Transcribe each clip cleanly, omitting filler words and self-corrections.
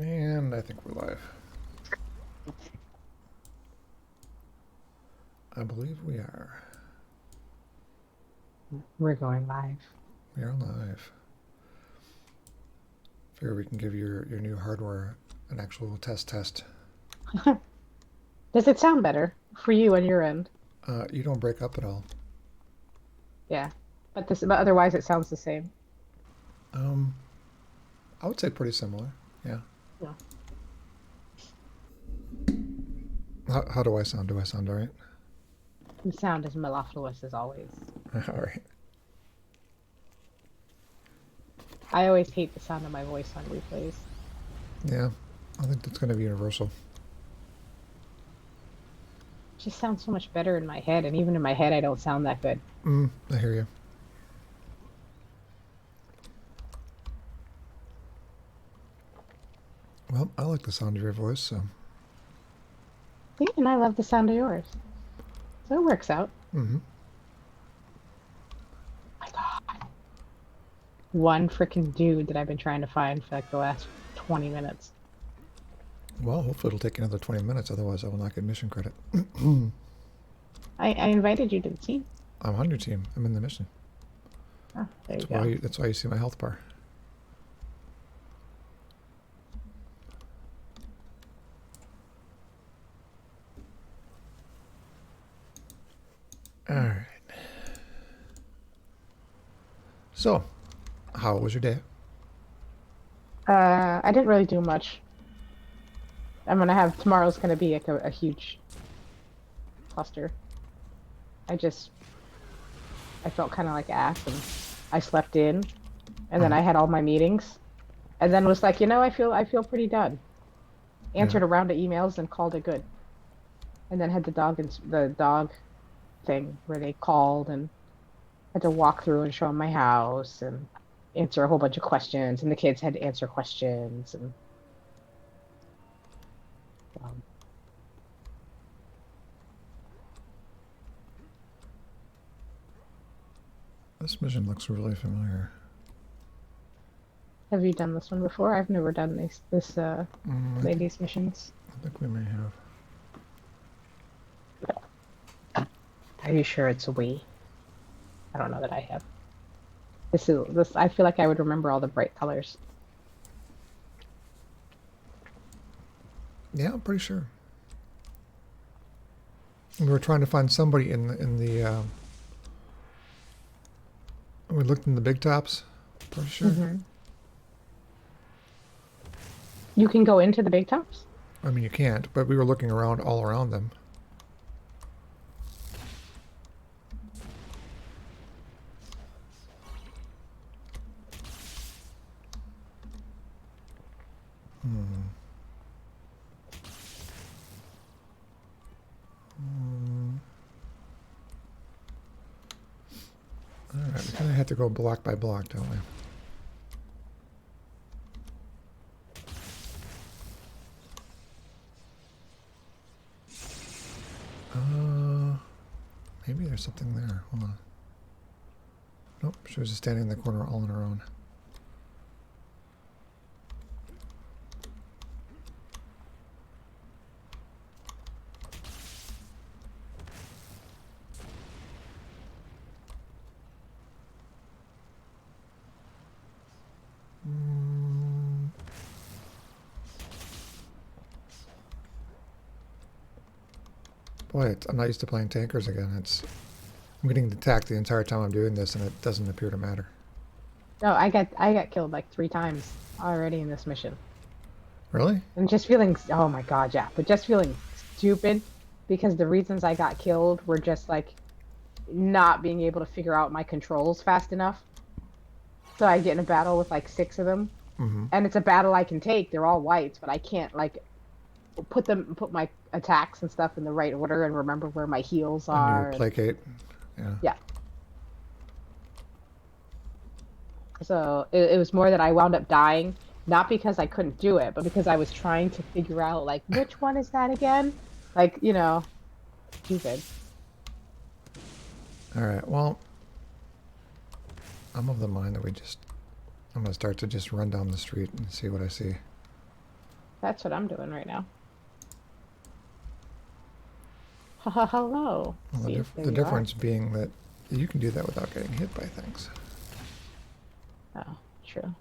And I think we're live. I believe we are. We're going live. We are live. Figure we can give your new hardware an actual test. Does it sound better for you on your end? You don't break up at all. Yeah. But otherwise it sounds the same. Um, I would say pretty similar. Yeah. Yeah. How do I sound? Do I sound all right? The sound is mellifluous as always. All right. I always hate the sound of my voice on replays. Yeah. I think that's going to be universal. It just sounds so much better in my head, and even in my head I don't sound that good. I hear you. Well, I like the sound of your voice, so. See, and I love the sound of yours. So it works out. Mm-hmm. Oh my God. One freaking dude that I've been trying to find for like the last 20 minutes. Well, hopefully it'll take another 20 minutes, otherwise I will not get mission credit. I invited you to the team. I'm on your team. I'm in the mission. Oh, there you go. That's why you see my health bar. All right. So, how was your day? I didn't really do much. Tomorrow's gonna be like a huge cluster. I felt kind of like ass, and I slept in, and then I had all my meetings, and then was like, I feel pretty done. Answered a round of emails and called it good. And then had the dog thing where they called and had to walk through and show them my house and answer a whole bunch of questions, and the kids had to answer questions and um, This mission looks really familiar. have you done this one before? I've never done this lady's missions. I think we may have. Are you sure it's a we? I don't know that I have. This. I feel like I would remember all the bright colors. Yeah, I'm pretty sure. We were trying to find somebody in the. We looked in the big tops. Pretty sure. Mm-hmm. You can go into the big tops? I mean, you can't, but we were looking around all around them. All right, we kind of have to go block by block, don't we? Maybe there's something there. Hold on. Nope, she was just standing in the corner all on her own. Boy, I'm not used to playing tankers again. I'm getting attacked the entire time I'm doing this, and it doesn't appear to matter. No, I got killed like 3 times already in this mission. Really? And just feeling, oh my God, yeah, but just feeling stupid because the reasons I got killed were just like not being able to figure out my controls fast enough. So I get in a battle with like 6 of them, and it's a battle I can take. They're all whites, but I can't like put my attacks and stuff in the right order and remember where my heals are. And you placate. Yeah. Yeah. So it was more that I wound up dying, not because I couldn't do it, but because I was trying to figure out like which one is that again? Like, stupid. All right. Well, I'm of the mind that I'm going to start to just run down the street and see what I see. That's what I'm doing right now. Haha, hello. Well, See, there the you are. difference being that you can do that without getting hit by things. Oh, true.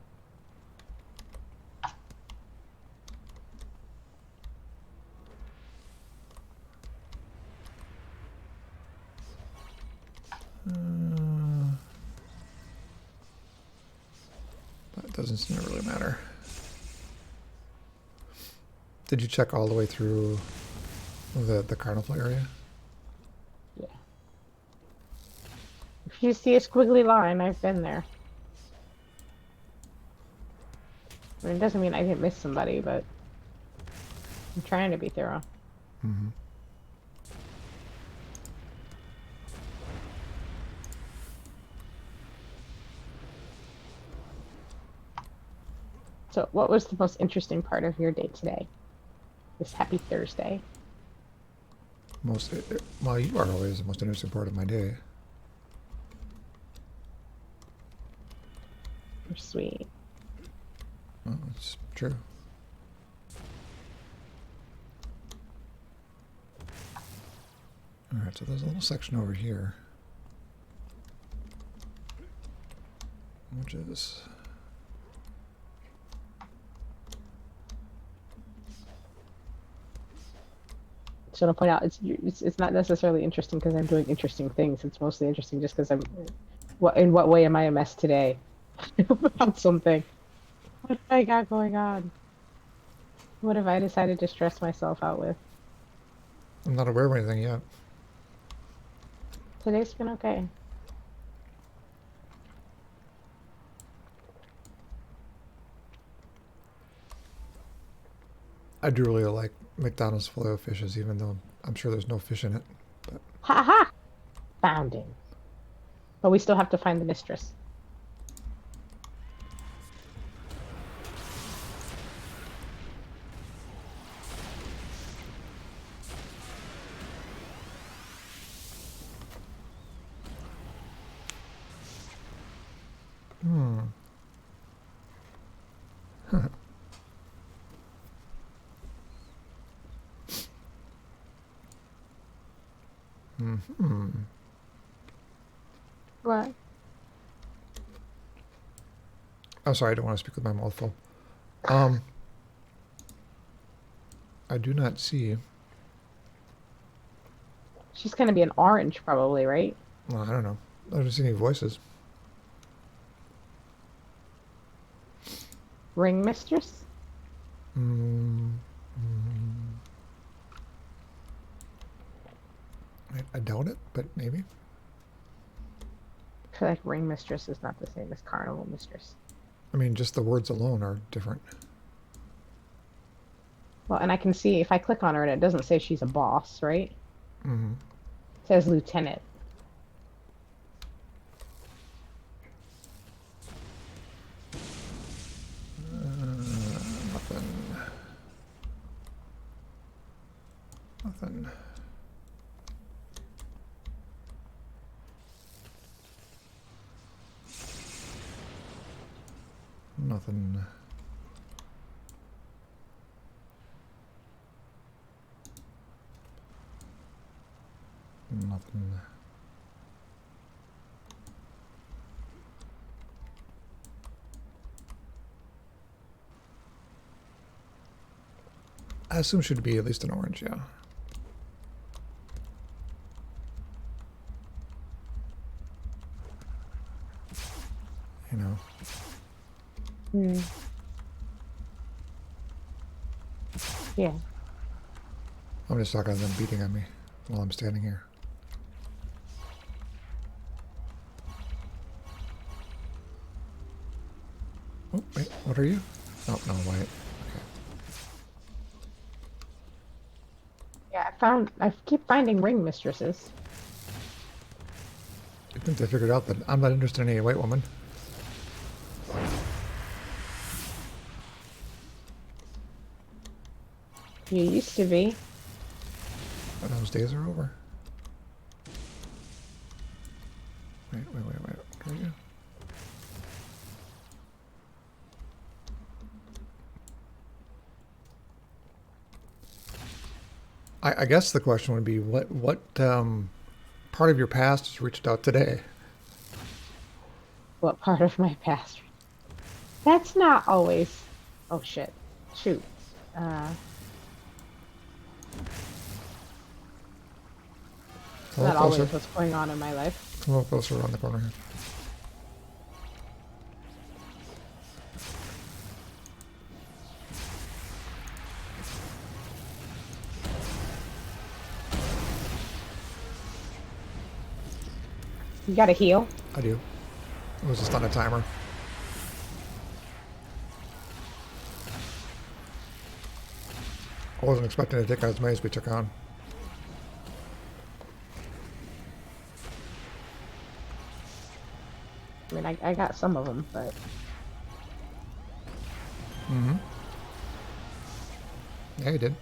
But it doesn't seem to really matter. Did you check all the way through the carnival area? Yeah. If you see a squiggly line, I've been there. I mean, it doesn't mean I didn't miss somebody, but I'm trying to be thorough. Mm-hmm. So, what was the most interesting part of your day today? This happy Thursday. Well, you are always the most interesting part of my day. You're sweet. Well, it's true. Alright, so there's a little section over here. Which is... So to point out, it's not necessarily interesting because I'm doing interesting things. It's mostly interesting just because I'm. What in what way am I a mess today about something? What have I got going on? What have I decided to stress myself out with? I'm not aware of anything yet. Today's been okay. I do really like McDonald's filet of fishes, even though I'm sure there's no fish in it. But Ha ha! Found him. But we still have to find the mistress. What? I'm sorry, I don't want to speak with my mouth full. I do not see... She's gonna be an orange, probably, right? Well, I don't know. I don't see any voices. Ring mistress? I doubt it, but maybe. I feel like ring mistress is not the same as carnival mistress. I mean, just the words alone are different. Well, and I can see if I click on her and it doesn't say she's a boss, right? Mm-hmm. It says lieutenant. Nothing. Nothing. Nothing. Nothing. I assume should be at least an orange, yeah. You know. Hmm. Yeah. I'm just talking to them beating on me while I'm standing here. Oh, wait, what are you? Oh, no, white. Okay. Yeah, I keep finding ring mistresses. I think they figured out that I'm not interested in any white woman. You used to be. But those days are over. Wait. What are you? I guess the question would be what part of your past has reached out today? What part of my past? That's not always. Oh shit. Shoot. Uh, it's A little not closer. always what's going on in my life. A little closer around the corner here. You gotta heal. I do. It was just on a timer. I wasn't expecting to take on as many as we took on. I mean, I got some of them, but Mm-hmm. Yeah, you did.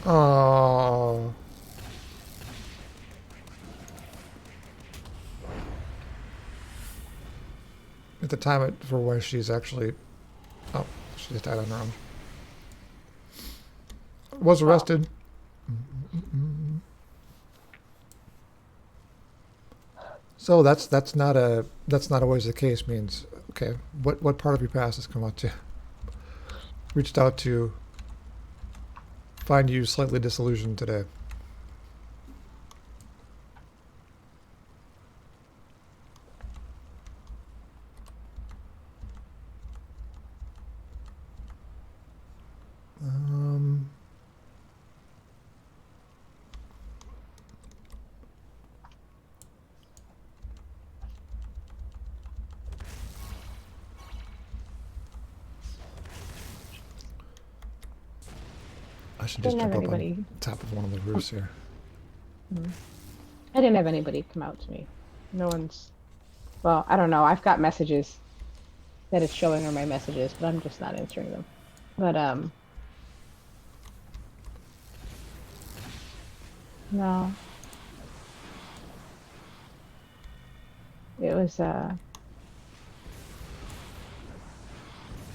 Oh. At the time for when she's actually... Oh, she just died on her own. Was arrested. So that's not always the case. Means okay. What part of your past has come out to reached out to find you slightly disillusioned today? Um. I should just didn't have jump up on anybody. top of one of the roofs here. Hmm. I didn't have anybody come out to me. No one's. Well, I don't know. I've got messages that it's showing are my messages, but I'm just not answering them. But no. It was I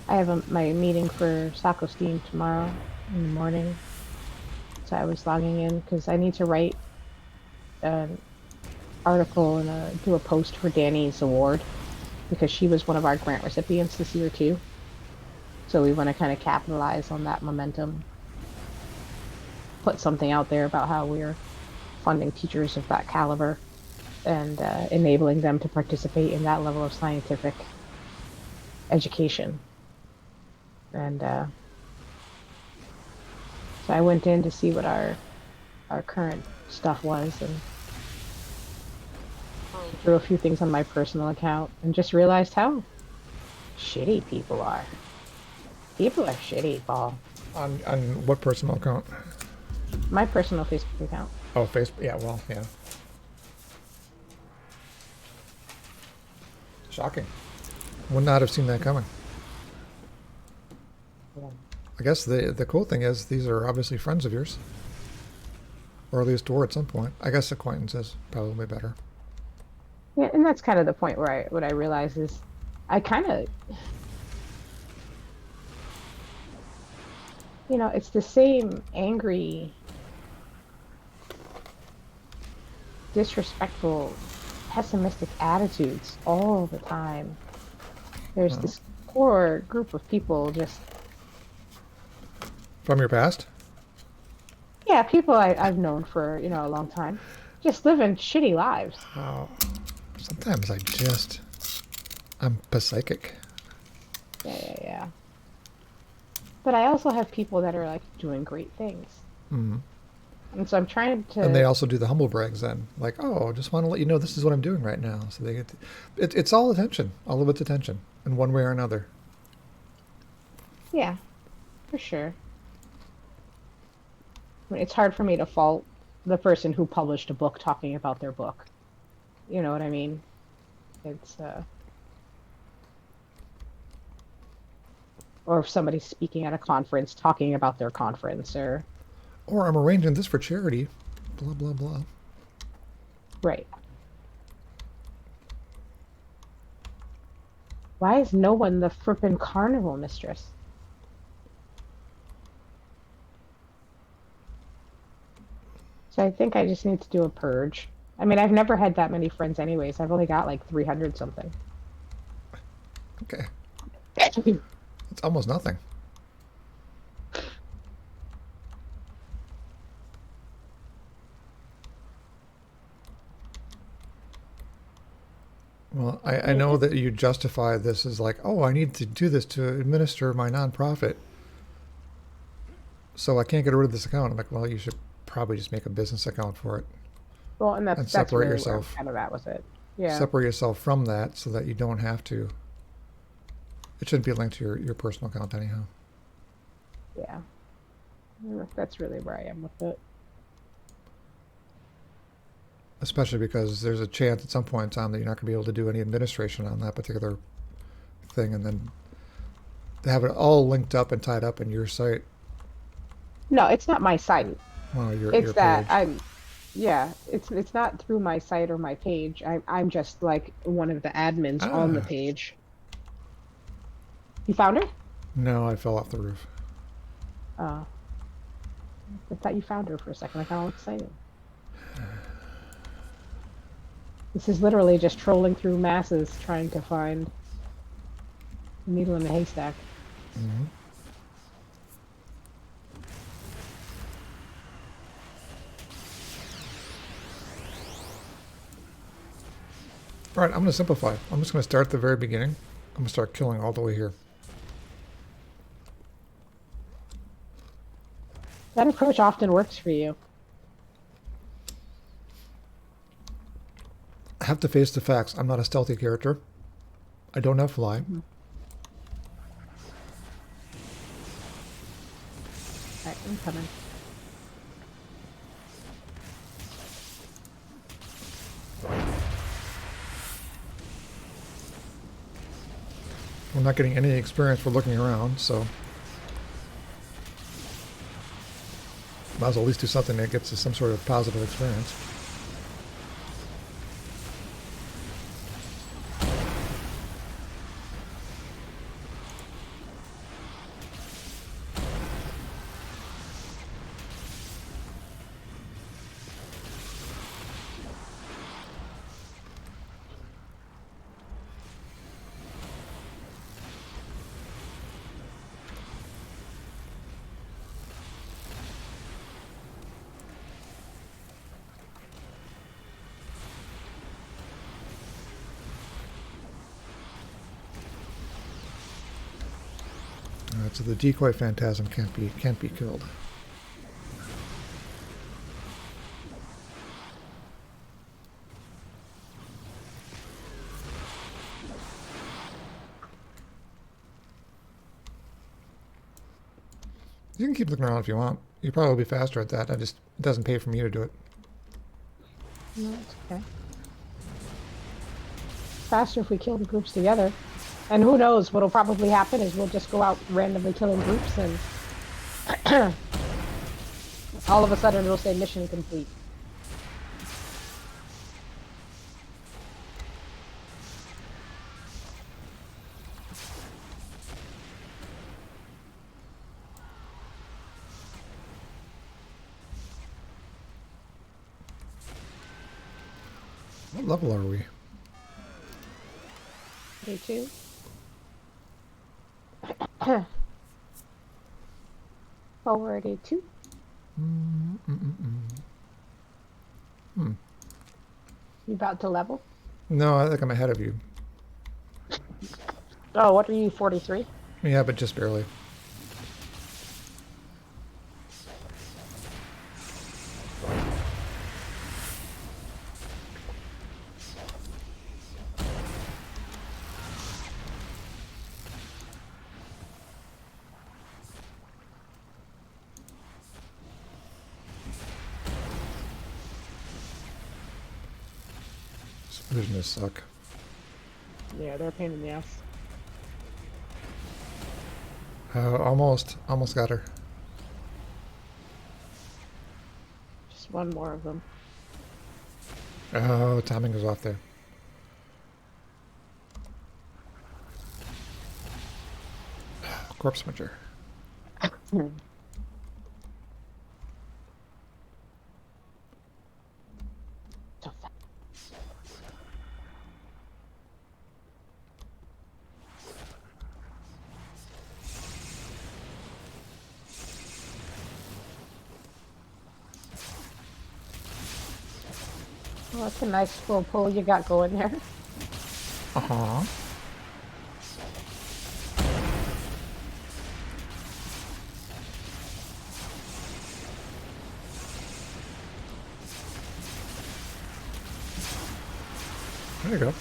have my meeting for Soccer Steam tomorrow in the morning. So I was logging in because I need to write an article and do a post for Danny's award because she was one of our grant recipients this year too. So we want to kind of capitalize on that momentum, put something out there about how we're funding teachers of that caliber and enabling them to participate in that level of scientific education. And so I went in to see what our current stuff was and threw a few things on my personal account and just realized how shitty people are. People are shitty, Paul. On what personal account? My personal Facebook account. Oh, Facebook. Yeah. Well, yeah. Shocking. Would not have seen that coming. Yeah. I guess the cool thing is these are obviously friends of yours, or at least were at some point. I guess acquaintances probably better. Yeah, and that's kind of the point where what I realize is I kind of, it's the same angry, disrespectful, pessimistic attitudes all the time. There's Well, this core group of people just, from your past. yeah, people I've known for, a long time, just living shitty lives. Oh, sometimes I'm psychic. Yeah, yeah, yeah. But I also have people that are like doing great things. Mm-hmm. And so I'm trying And they to, also do the humble brags then, like, oh, just want to let you know this is what I'm doing right now. So they get, it's all attention, all of it's attention, in one way or another. yeah, for sure. I mean, it's hard for me to fault the person who published a book talking about their book. You know what I mean? It's or if somebody's speaking at a conference talking about their conference or Or I'm arranging this for charity. Blah, blah, blah. Right. Why is no one the frippin' carnival mistress? So I think I just need to do a purge. I mean, I've never had that many friends anyways. I've only got like 300 something. Okay. It's almost nothing. Well, I know that you justify this as like, oh, I need to do this to administer my nonprofit. So I can't get rid of this account. I'm like, well, you should probably just make a business account for it Well, and and that's separate really where I'm yourself. kind of at with it. Yeah. Separate yourself from that so that you don't have to. It shouldn't be linked to your personal account anyhow. Yeah. That's really where I am with it. Especially because there's a chance at some point in time that you're not going to be able to do any administration on that particular thing, and then to have it all linked up and tied up in your site, No, it's not my site. well, It's your that page. yeah, it's not through my site or my page. I'm just like one of the admins on the Ah, page. You found her? no, I fell off the roof. Oh, I thought you found her for a second. I got all excited. This is literally just trolling through masses trying to find a needle in a haystack. Mm-hmm. All right, I'm going to simplify. I'm just going to start at the very beginning. I'm going to start killing all the way here. That approach often works for you. I have to face the facts. I'm not a stealthy character. I don't have fly. Mhm. All right, I'm coming. I'm not getting any experience for looking around, so might as well at least do something that gets us some sort of positive experience. So the decoy phantasm can't be killed. You can keep looking around if you want. You probably will be faster at that. It doesn't pay for me to do it. No, it's okay. Faster if we kill the groups together. And who knows, what'll probably happen is we'll just go out randomly killing groups and all of a sudden it'll say mission complete. What level are we? Day two. Forward day two. Hmm. You about to level? No, I think I'm ahead of you. Oh, what are you, 43? Yeah, but just barely. Illusionists suck. Yeah, they're a pain in the ass. Almost got her. Just one more of them. Oh, timing is off there. Corpse Smasher. So fast. Well, that's a nice little pull you got going there. Uh-huh. There you go.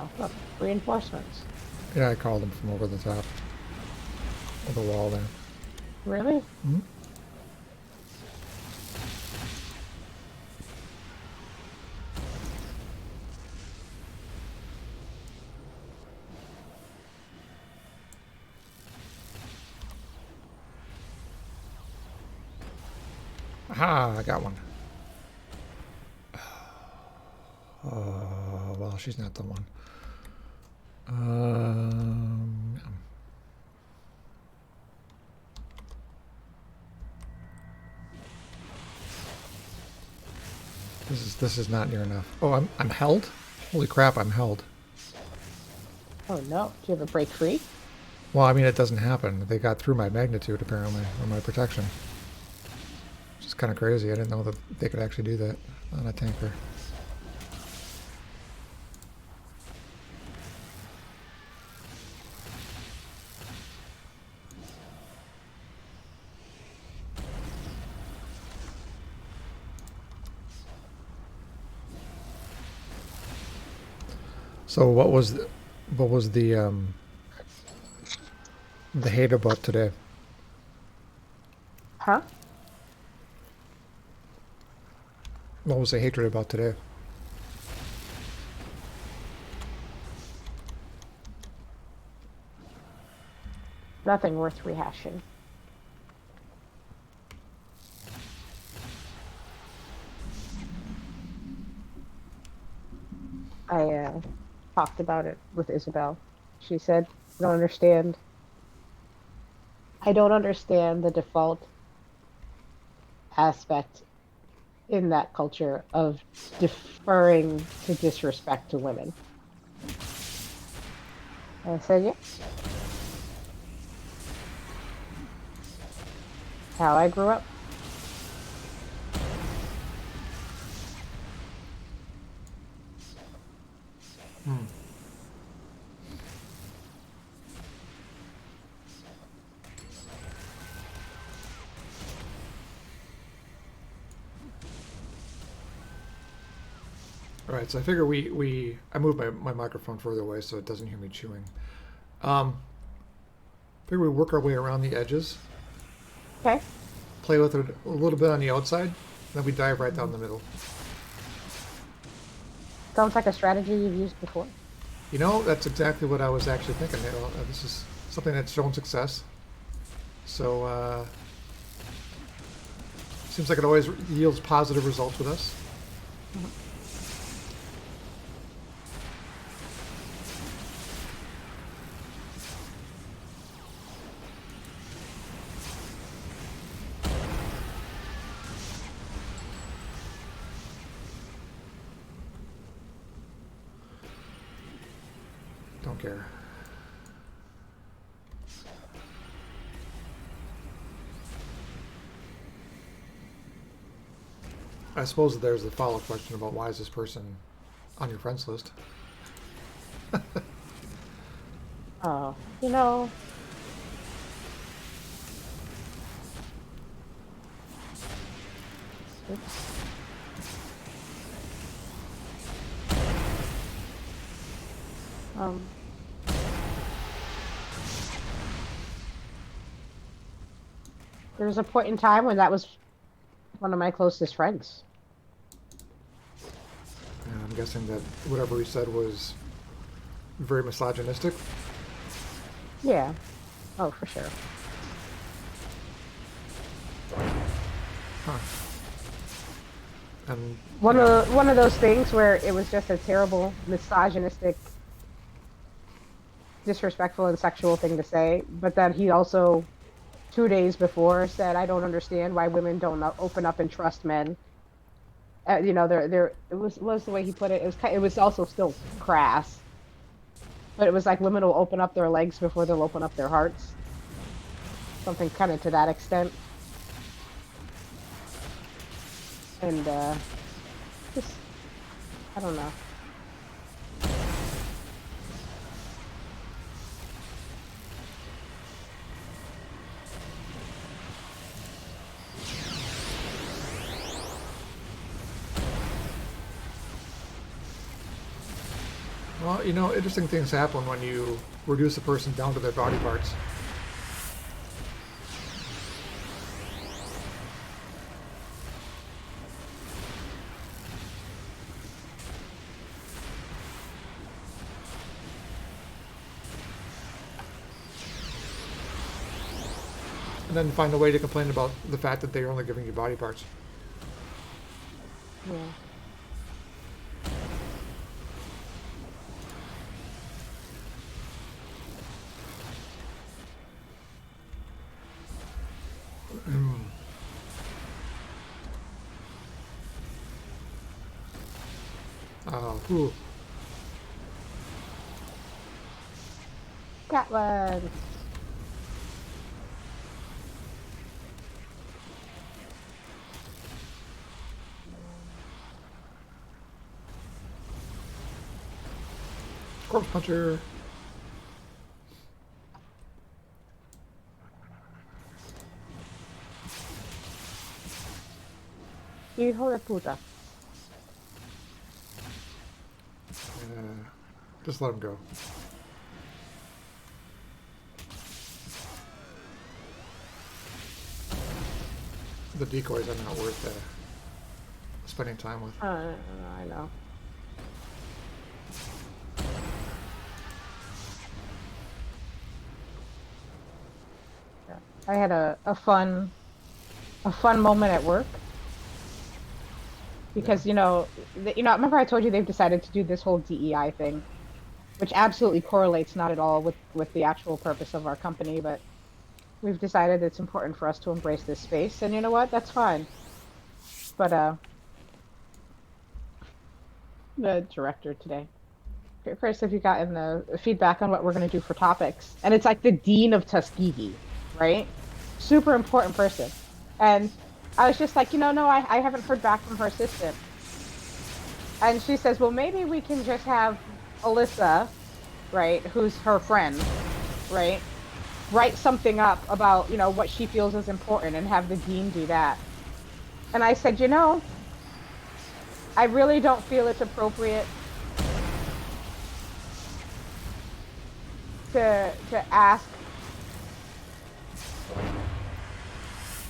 Oh, look, reinforcements. Yeah, I called him from over the top of the wall there. Really? Hmm? Aha, I got one. Well, she's not the one. Yeah. This is not near enough. Oh, I'm held? Holy crap, I'm held. Oh no. Do you have a break free? Well, I mean, it doesn't happen. They got through my magnitude, apparently, or my protection. Which is kind of crazy. I didn't know that they could actually do that on a tanker. So what was the hate about today? Huh? What was the hatred about today? Nothing worth rehashing. I talked about it with Isabel. She said, I don't understand. I don't understand the default aspect in that culture of deferring to disrespect to women. And I said, yeah, how I grew up. All right, so I figure I moved my microphone further away so it doesn't hear me chewing. Figure we work our way around the edges, Okay. play with it a little bit on the outside, then we dive right down the middle. Sounds like a strategy you've used before. You know, that's exactly what I was actually thinking. This is something that's shown success. So, seems like it always yields positive results with us. Don't care. I suppose that there's the follow-up question about why is this person on your friends list? You know, oops. Um, there was a point in time when that was one of my closest friends. And I'm guessing that whatever he said was very misogynistic. Yeah. Oh, for sure. Huh. And One of those things where it was just a terrible, misogynistic, disrespectful, and sexual thing to say. But then he also, 2 days before, said, "I don't understand why women don't open up and trust men." You know, there. It was the way he put it. It was also still crass, but it was like women will open up their legs before they'll open up their hearts. Something kind of to that extent. And just, I don't know. well, you know, interesting things happen when you reduce a person down to their body parts. And then find a way to complain about the fact that they're only giving you body parts. Yeah. Whew. Scotland. Corpse puncher. Hijo de puta. Just let him go. The decoys are not worth spending time with. I know. Yeah. I had a fun moment at work because remember I told you they've decided to do this whole DEI thing, which absolutely correlates not at all with the actual purpose of our company, but we've decided it's important for us to embrace this space, and you know what? That's fine. But the director today. First, have you gotten the feedback on what we're going to do for topics? And it's like the dean of Tuskegee, right? Super important person. And I was just like, no, I haven't heard back from her assistant. And she says, well, maybe we can just have Alyssa, right, who's her friend, right, write something up about, what she feels is important and have the dean do that. And I said, I really don't feel it's appropriate to ask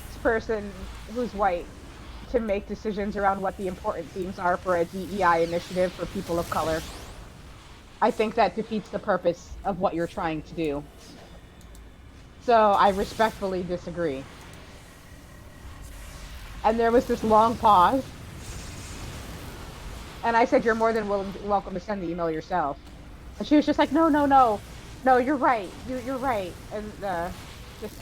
this person who's white to make decisions around what the important themes are for a DEI initiative for people of color. I think that defeats the purpose of what you're trying to do. So I respectfully disagree. And there was this long pause. And I said, you're more than welcome to send the email yourself. And she was just like, no, you're right. You're right. And just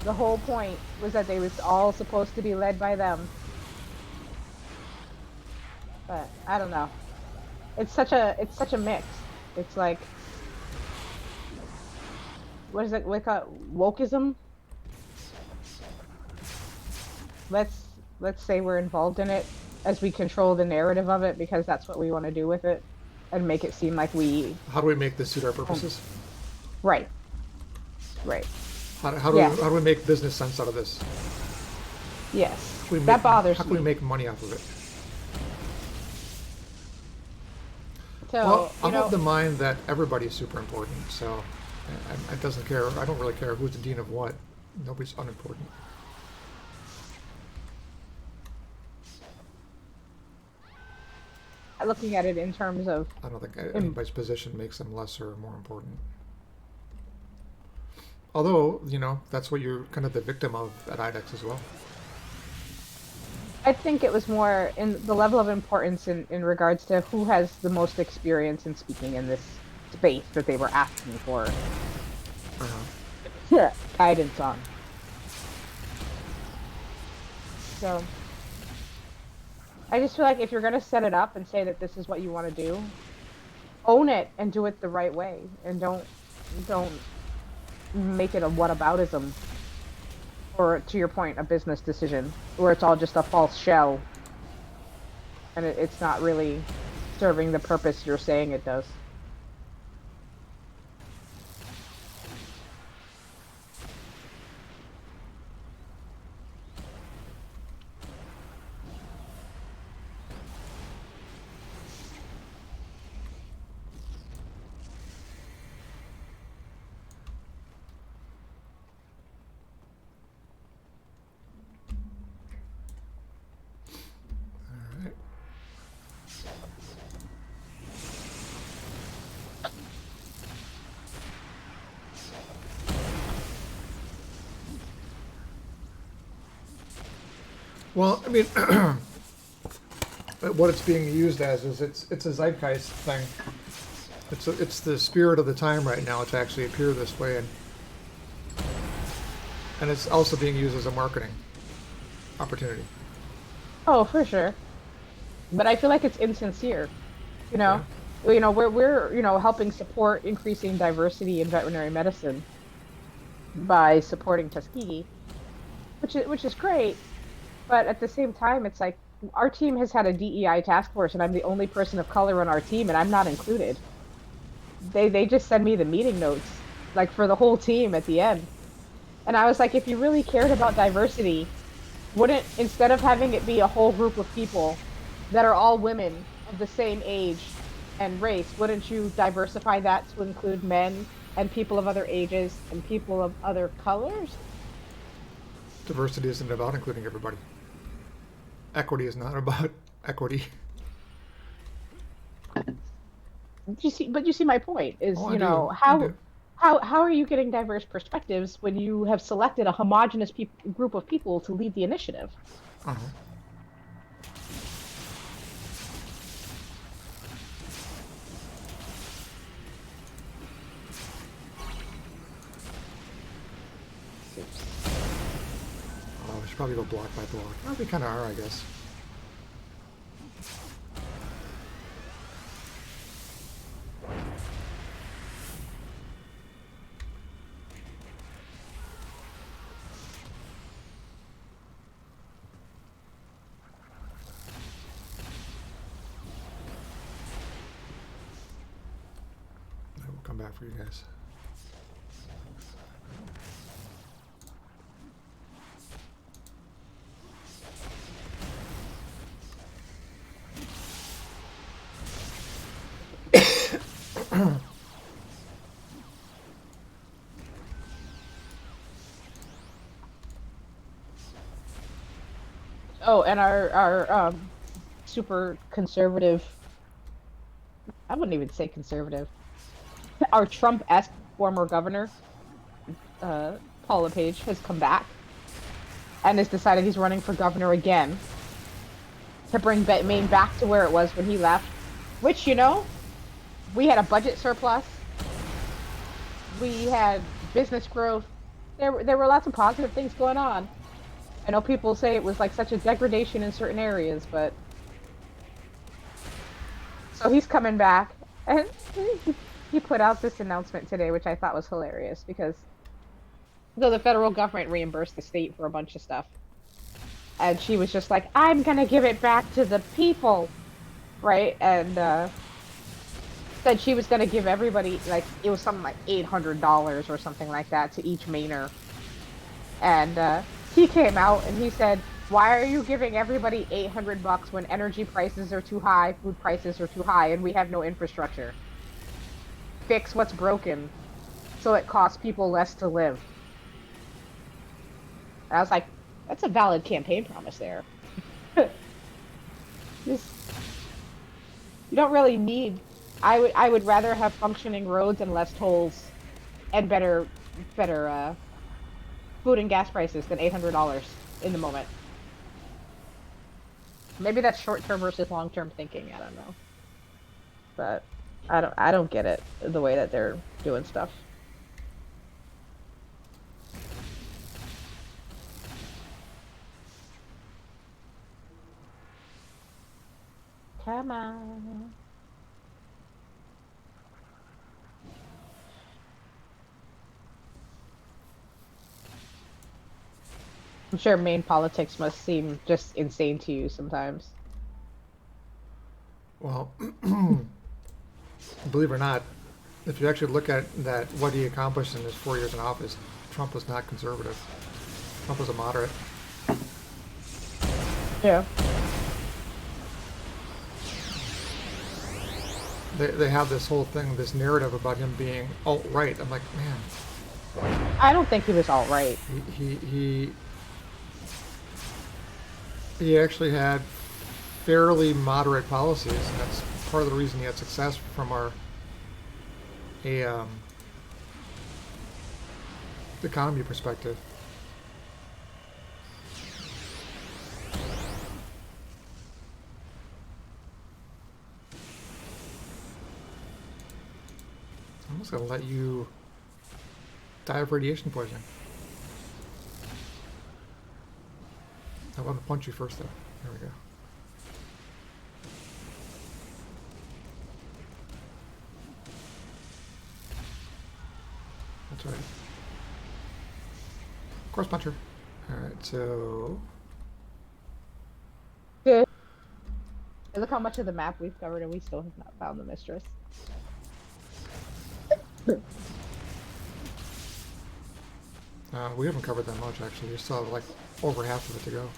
the whole point was that they was all supposed to be led by them. But I don't know. It's such a mix. It's like, what is it? Like a wokeism? Let's say we're involved in it as we control the narrative of it because that's what we want to do with it and make it seem like we... How do we make this suit our purposes? Right. How do we make business sense out of this? Yes. That bothers me. How can we make money off of it? Well, So, I'm of the mind that everybody's super important, so it doesn't care. I don't really care who's the dean of what. Nobody's unimportant. looking at it in terms of, I don't think im- anybody's position makes them lesser or more important. Although, that's what you're kind of the victim of at IDEX as well. I think it was more in the level of importance in regards to who has the most experience in speaking in this space that they were asking for Uh-huh. guidance on. So I just feel like if you're going to set it up and say that this is what you want to do, own it and do it the right way, and don't make it a whataboutism, or to your point, a business decision where it's all just a false shell and it's not really serving the purpose you're saying it does. All right. Well, I mean, what it's being used as is it's a zeitgeist thing. It's the spirit of the time right now to actually appear this way, and it's also being used as a marketing opportunity. Oh, for sure. But I feel like it's insincere. You Yeah. know, we're helping support increasing diversity in veterinary medicine by supporting Tuskegee, which is great. But at the same time, it's like our team has had a DEI task force, and I'm the only person of color on our team, and I'm not included. They just send me the meeting notes, like for the whole team at the end. And I was like, if you really cared about diversity, wouldn't, instead of having it be a whole group of people that are all women of the same age and race, wouldn't you diversify that to include men and people of other ages and people of other colors? Diversity isn't about including everybody. Equity is not about equity. But you see my point is, Oh, I do. I do. how are you getting diverse perspectives when you have selected a homogenous group of people to lead the initiative? Uh-huh. Oh, we should probably go block by block. Well, we kind of are, I guess. I will come back for you guys. Oh, and our super conservative, I wouldn't even say conservative, our Trump-esque former governor, Paul LePage, has come back and has decided he's running for governor again to bring Maine back to where it was when he left. Which, we had a budget surplus, we had business growth, there were lots of positive things going on. I know people say it was like such a degradation in certain areas, but so he's coming back, and he put out this announcement today, which I thought was hilarious because so the federal government reimbursed the state for a bunch of stuff, and she was just like, "I'm gonna give it back to the people," right? And said she was gonna give everybody, like, it was something like $800 or something like that to each Mainer. And he came out and he said, Why are you giving everybody $800 when energy prices are too high, food prices are too high, and we have no infrastructure? Fix what's broken so it costs people less to live. And I was like, that's a valid campaign promise there. Just, you don't really need. I would rather have functioning roads and less tolls and better food and gas prices than $800 in the moment. Maybe that's short term versus long term thinking. I don't know, but I don't get it the way that they're doing stuff. Come on. I'm sure Maine politics must seem just insane to you sometimes. Well, believe it or not, if you actually look at that, what he accomplished in his 4 years in office, Trump was not conservative. Trump was a moderate. Yeah. They have this whole thing, this narrative about him being alt-right. I'm like, man, I don't think he was all right. he actually had fairly moderate policies, and that's part of the reason he had success from a economy perspective. I'm just gonna let you die of radiation poisoning. I want to punch you first, though. There we go. That's right. Of course, puncher. All right, so Good. Look how much of the map we've covered, and we still have not found the mistress. we haven't covered that much actually. We still have like over half of it to go.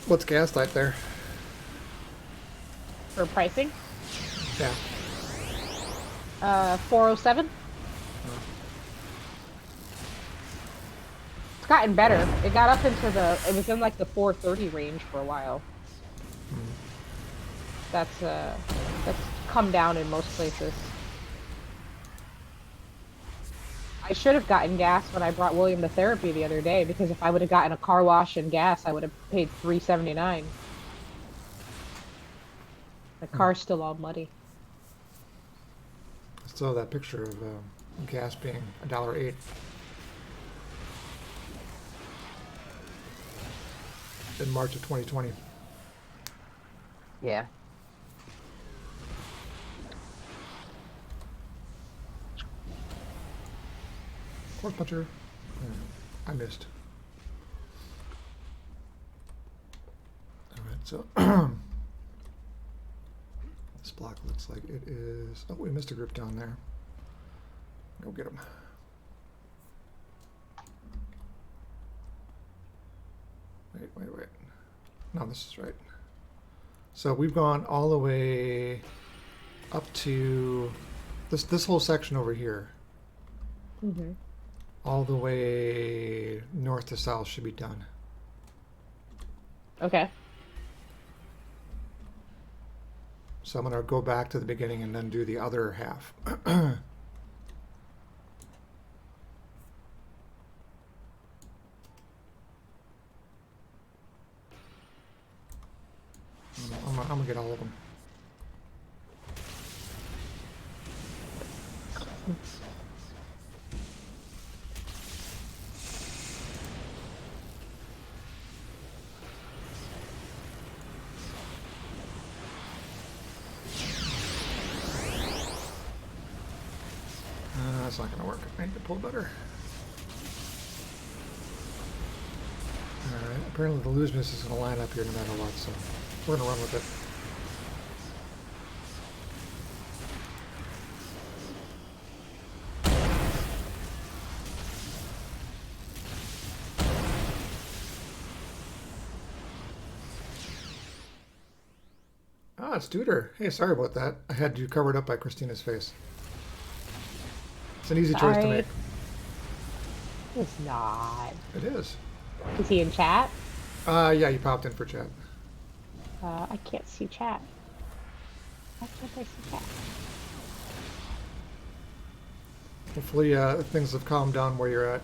What's Gaslight there? For pricing, Yeah. 407. It's gotten better. It got up into it was in like the 430 range for a while. That's come down in most places. I should have gotten gas when I brought William to therapy the other day, because if I would have gotten a car wash and gas, I would have paid $3.79. The car's still all muddy. I still have that picture of gas being $1.08. In March of 2020. Yeah. Horse puncher. I missed. Alright, so this block looks like it is. Oh, we missed a group down there. Go get them. Wait. No, this is right. So we've gone all the way up to this whole section over here. Mm-hmm. All the way north to south should be done. Okay. So I'm going to go back to the beginning and then do the other half. I'm gonna get all of them. That's not gonna work. I need to pull better. Alright, apparently the looseness is gonna line up here no matter what, so we're gonna run with it. Ah, it's Duder. Hey, sorry about that. I had you covered up by Christina's face. It's an easy choice to make. It's not. It is. Is he in chat? Yeah, you popped in for chat. I can't see chat. Why can't I see chat? Hopefully, things have calmed down where you're at.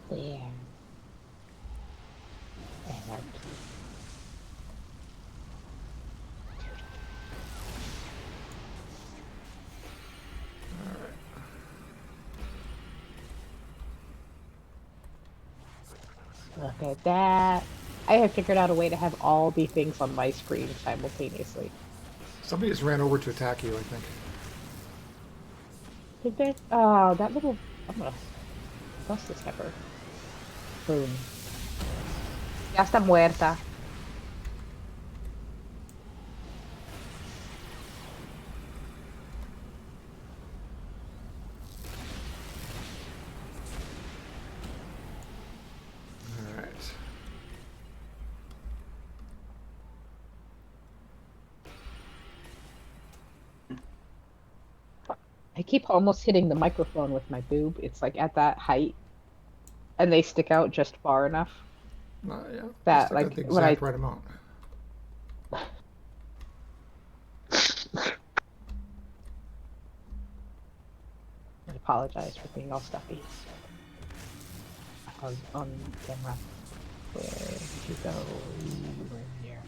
There. Anarchy. Look at that. I have figured out a way to have all the things on my screen simultaneously. Somebody just ran over to attack you, I think. Did they? Oh, that little... I'm gonna bust this heifer. Boom. Ya está muerta. Alright. I keep almost hitting the microphone with my boob. It's like at that height. And they stick out just far enough. Yeah, That, like like, the when I... exact right amount. I apologize for being all stuffy. On camera. Where did you go? You were here.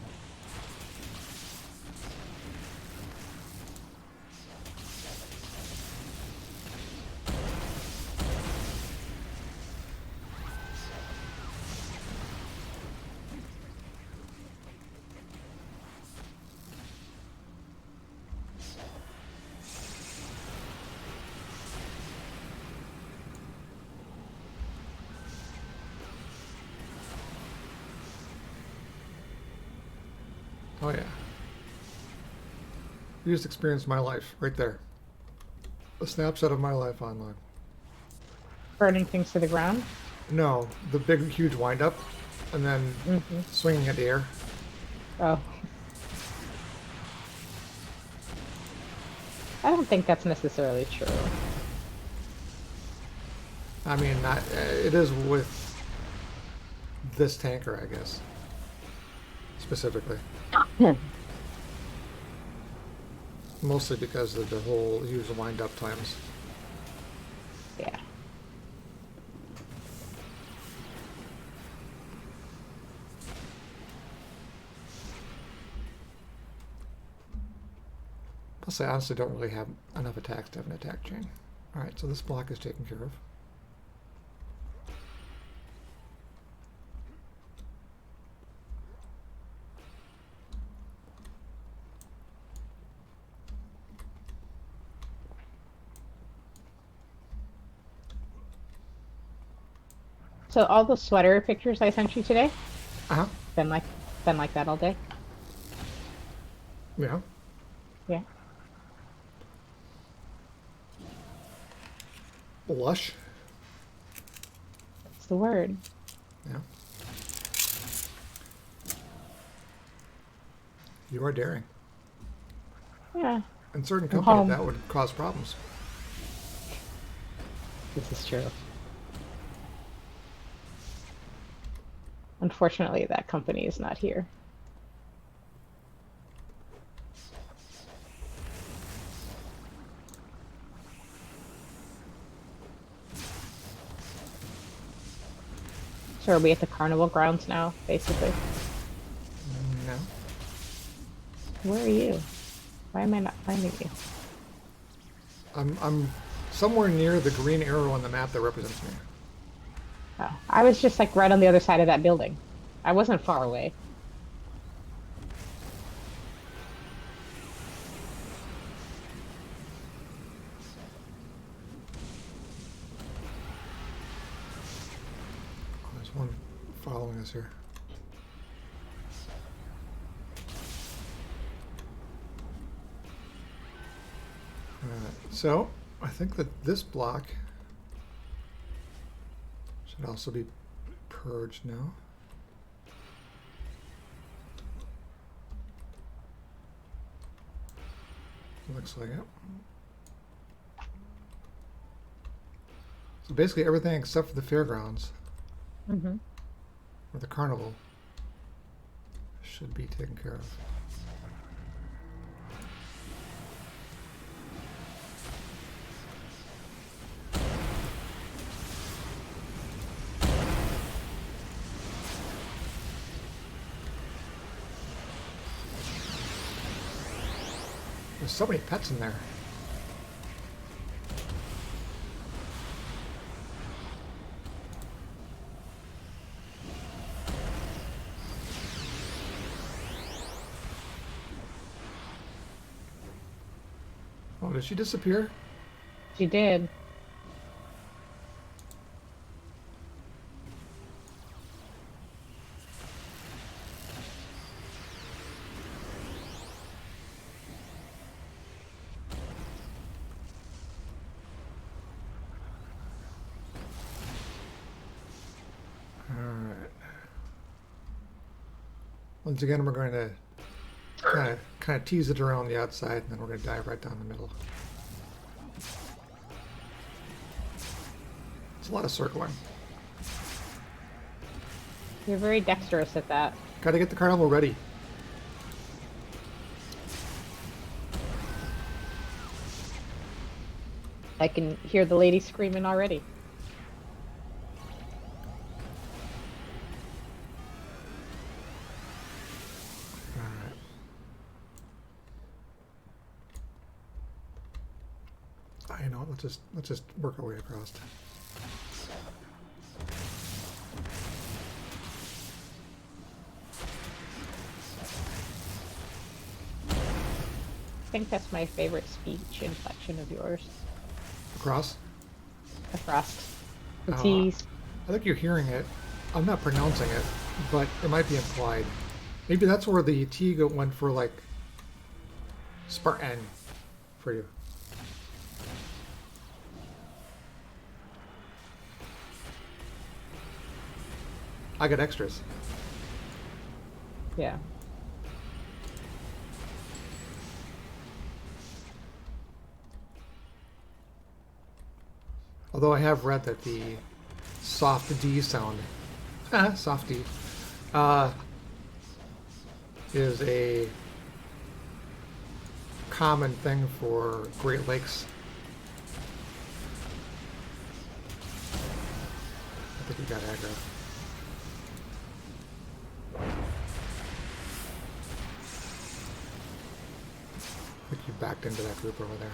Oh yeah. You just experienced my life right there. A snapshot of my life on log. Burning things to the ground? No, the big, huge wind-up, and then swinging at the air. Oh. I don't think that's necessarily true. I mean, not, it is with this tanker, I guess. Specifically. Mostly because of the whole huge wind-up times. Yeah. Plus, I honestly don't really have enough attacks to have an attack chain. Alright, so this block is taken care of. So all the sweater pictures I sent you today, Uh-huh. been like that all day? Yeah. Yeah. Lush. That's the word. Yeah. You are daring. Yeah. In certain I'm companies, home. that would cause problems. This is true. Unfortunately, that company is not here. So are we at the Carnival Grounds now, basically? No. Where are you? Why am I not finding you? I'm somewhere near the green arrow on the map that represents me. Oh, I was just like right on the other side of that building. I wasn't far away. Oh, there's one following us here. Alright, so I think that this block should also be purged now. Looks like it. So basically everything except for the fairgrounds Mm-hmm. or the carnival should be taken care of. There's so many pets in there. Oh, did she disappear? She did. Alright. Once again, we're going to kind of tease it around the outside, and then we're going to dive right down the middle. It's a lot of circling. You're very dexterous at that. Got to get the carnival ready. I can hear the lady screaming already. Alright. I know. Let's just work our way across. I think that's my favorite speech inflection of yours. Across. The frost. The Uh, T's. I think you're hearing it. I'm not pronouncing it, but it might be implied. Maybe that's where the T went for like Spartan for you. I got extras. Yeah. Although I have read that the soft D sound, soft D, is a common thing for Great Lakes. I think we got aggro. I think you backed into that group over there.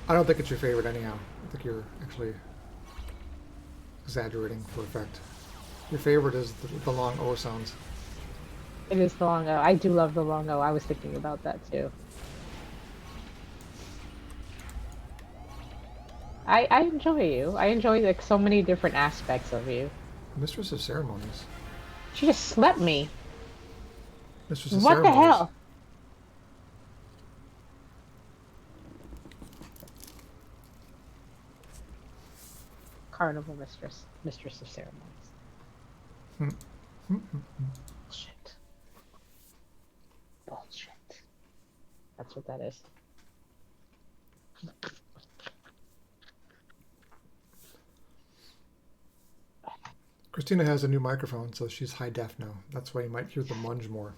I don't think it's your favorite anyhow. I think you're actually exaggerating for effect. Your favorite is the long O sounds. It is the long O. I do love the long O. I was thinking about that too. I enjoy you. I enjoy like so many different aspects of you. Mistress of Ceremonies. She just slept me. Mistress of What the Ceremonies. hell? Carnival mistress. Mistress of ceremonies. Hmm. Bullshit. Bullshit. That's what that is. Christina has a new microphone, so she's high def now. That's why you might hear the munge more.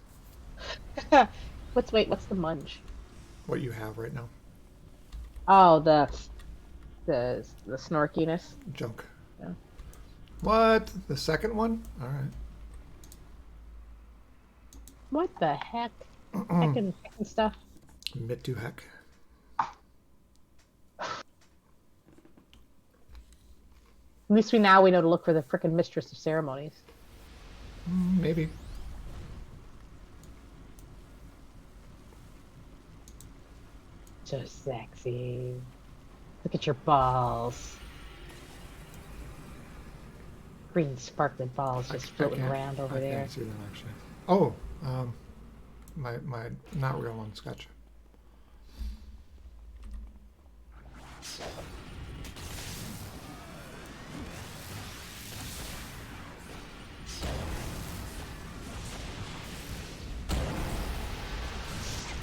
What's the munge? What you have right now. Oh, the snorkiness. Junk. Yeah. What? The second one? Alright. What the heck? Heckin' stuff. Mid to heck. At least we now know to look for the frickin' mistress of ceremonies. Maybe. So sexy. Look at your balls. Green sparkling balls just floating around over there. I can't see them actually. Oh, my not real one sketch.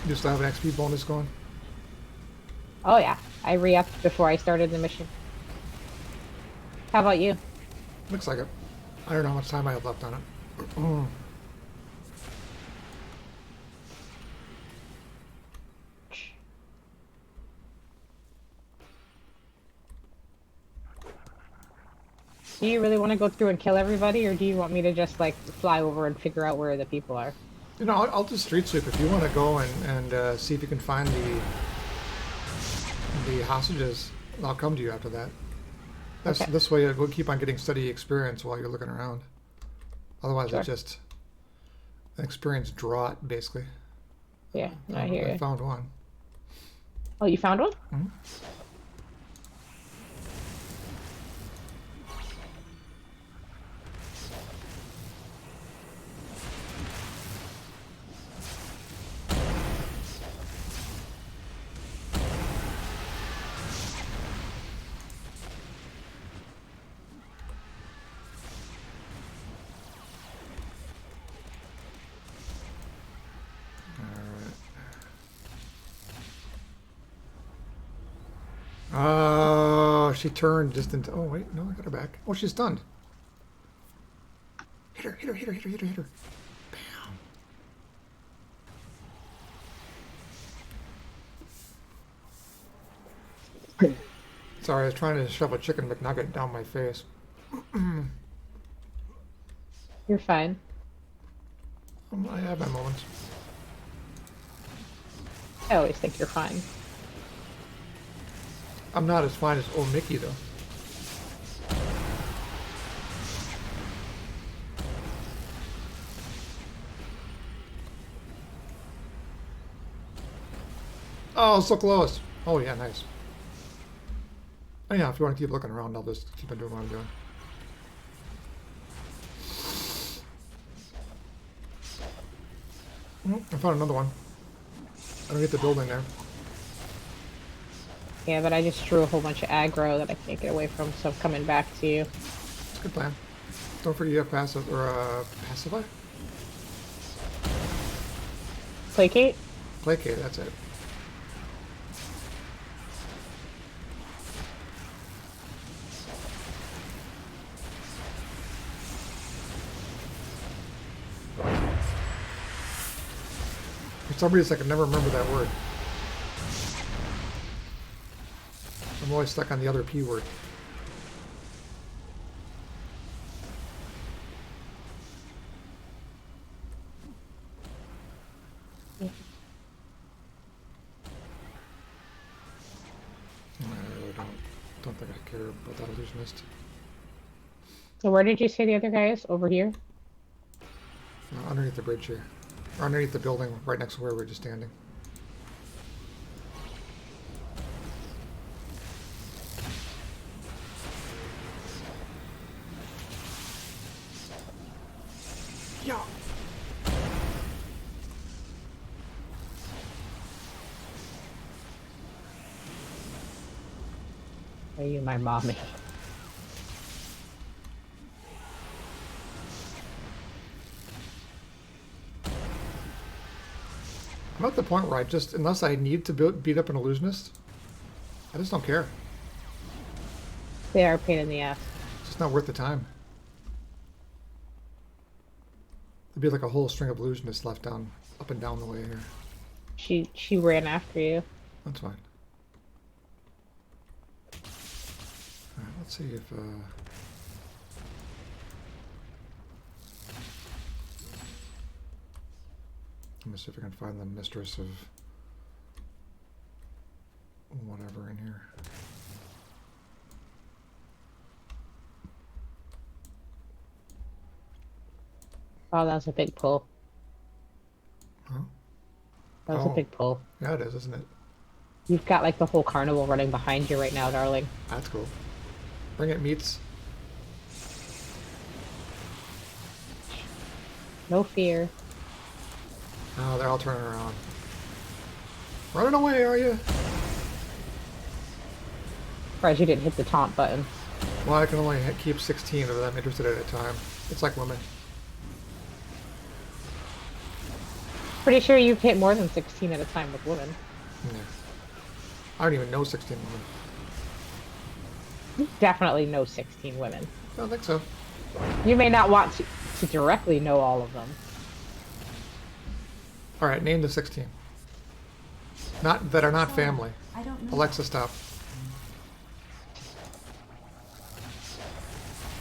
You still have an XP bonus going? Oh yeah, I re-upped before I started the mission. How about you? Looks like it. I don't know how much time I have left on it. Do you really want to go through and kill everybody, or do you want me to just like fly over and figure out where the people are? You know, I'll just street sweep if you want to go and see if you can find the hostages. I'll come to you after that. That's Okay. This way we'll keep on getting steady experience while you're looking around. Otherwise, Sure. it's just an experience drought, basically. Yeah, I hear I you. found one. Oh, you found one? Hmm? Oh, she turned just into. Oh wait, no, I got her back. Oh, she's stunned. Hit her! Hit her! Hit her! Hit her! Hit her! Hit her! Bam! Sorry, I was trying to shove a chicken McNugget down my face. You're fine. I have my moments. I always think you're fine. I'm not as fine as old Mickey though. Oh, so close. Oh yeah, nice. Oh yeah, if you want to keep looking around, I'll just keep on doing what I'm doing. I found another one. I don't get the building there. Yeah, but I just threw a whole bunch of aggro that I can't get away from, so I'm coming back to you. It's a good plan. Don't forget you have passive or pacify? Placate? Placate, that's it. For some reason I can never remember that word. I'm always stuck on the other P word. I really don't think I care about that illusionist. So where did you say the other guy is? Over here? Underneath the bridge here. Or underneath the building right next to where we're just standing. Yeah. Are you my mommy? I'm at the point where I just, unless I need to beat up an illusionist, I just don't care. They are a pain in the ass. It's just not worth the time. There'd be like a whole string of illusionists left down, up and down the way here. She ran after you. That's fine. Alright, let's see if let me see if I can find the mistress of whatever in here. Oh, that was a big pull. Huh? That was a Oh, big pull. yeah, it is, isn't it? You've got like the whole carnival running behind you right now, darling. That's cool. Bring it, meats. No fear. Oh, they're all turning around. Running away, are you? Surprised you didn't hit the taunt button. Well, I can only keep 16 of them interested at a time. It's like women. Pretty sure you've hit more than 16 at a time with women. Yeah. I don't even know 16 women. You definitely know 16 women. I don't think so. You may not want to directly know all of them. Alright, name the 16. Not that are not family. I don't know. Alexa, stop.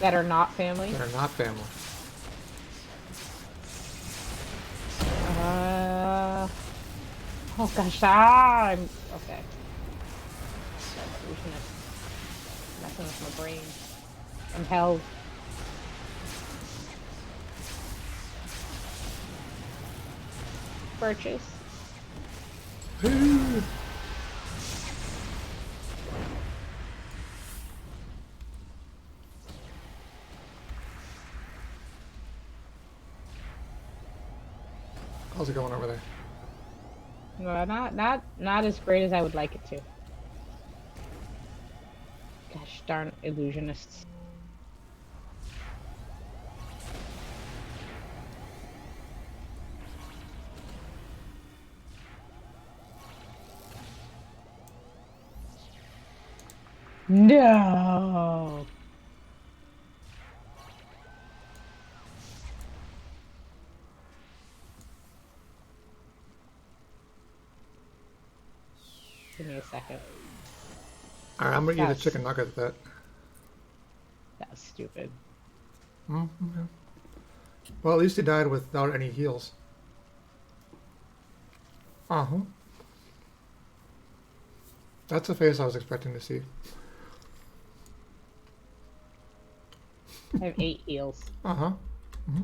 That are not family? That are not family. Oh gosh, I'm okay. Messing with my brain. I'm held. Purchase. How's it going over there? No, not as great as I would like it to. Gosh darn illusionists. No. Give me a second. Alright, I'm gonna eat a That's- chicken nugget with that. That was stupid. Mm-hmm. Well, at least he died without any heals. Uh-huh. That's a face I was expecting to see. I have 8 heals. Uh-huh. Mm-hmm.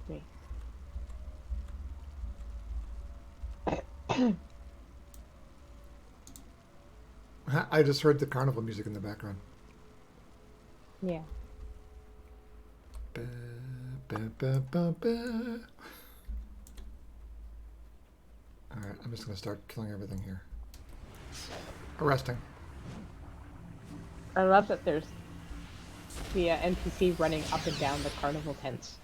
Wait. I just heard the carnival music in the background. Yeah. Ba, ba, ba, ba, ba. Alright, I'm just gonna start killing everything here. Arresting. I love that there's the NPC running up and down the carnival tents.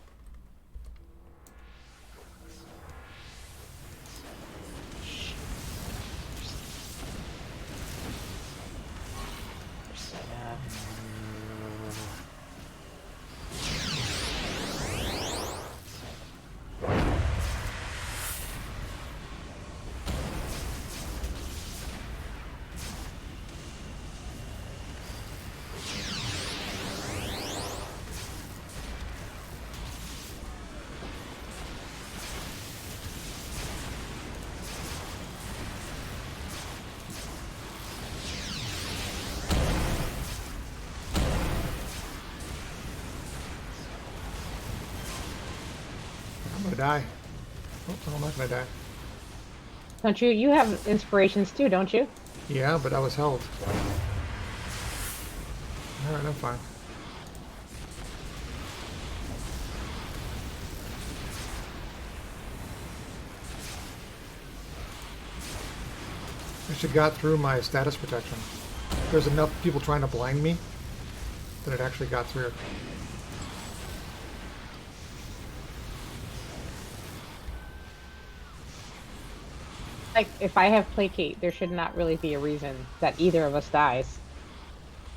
I'm gonna die. Oh, no, I'm not gonna die. Don't you? You have inspirations too, don't you? Yeah, but I was held. Alright, I'm fine. actually got through my status protection. There's enough people trying to blind me that it actually got through. Like, if I have placate, there should not really be a reason that either of us dies.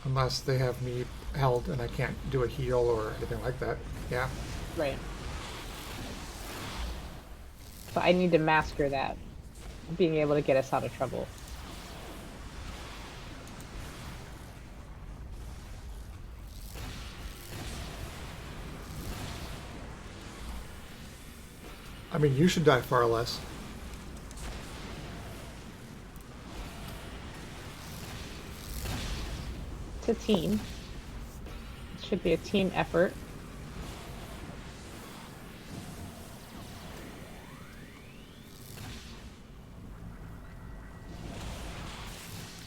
Unless they have me held and I can't do a heal or anything like that. Yeah. Right. So I need to master that. Being able to get us out of trouble. I mean, you should die far less. It's a team. It should be a team effort.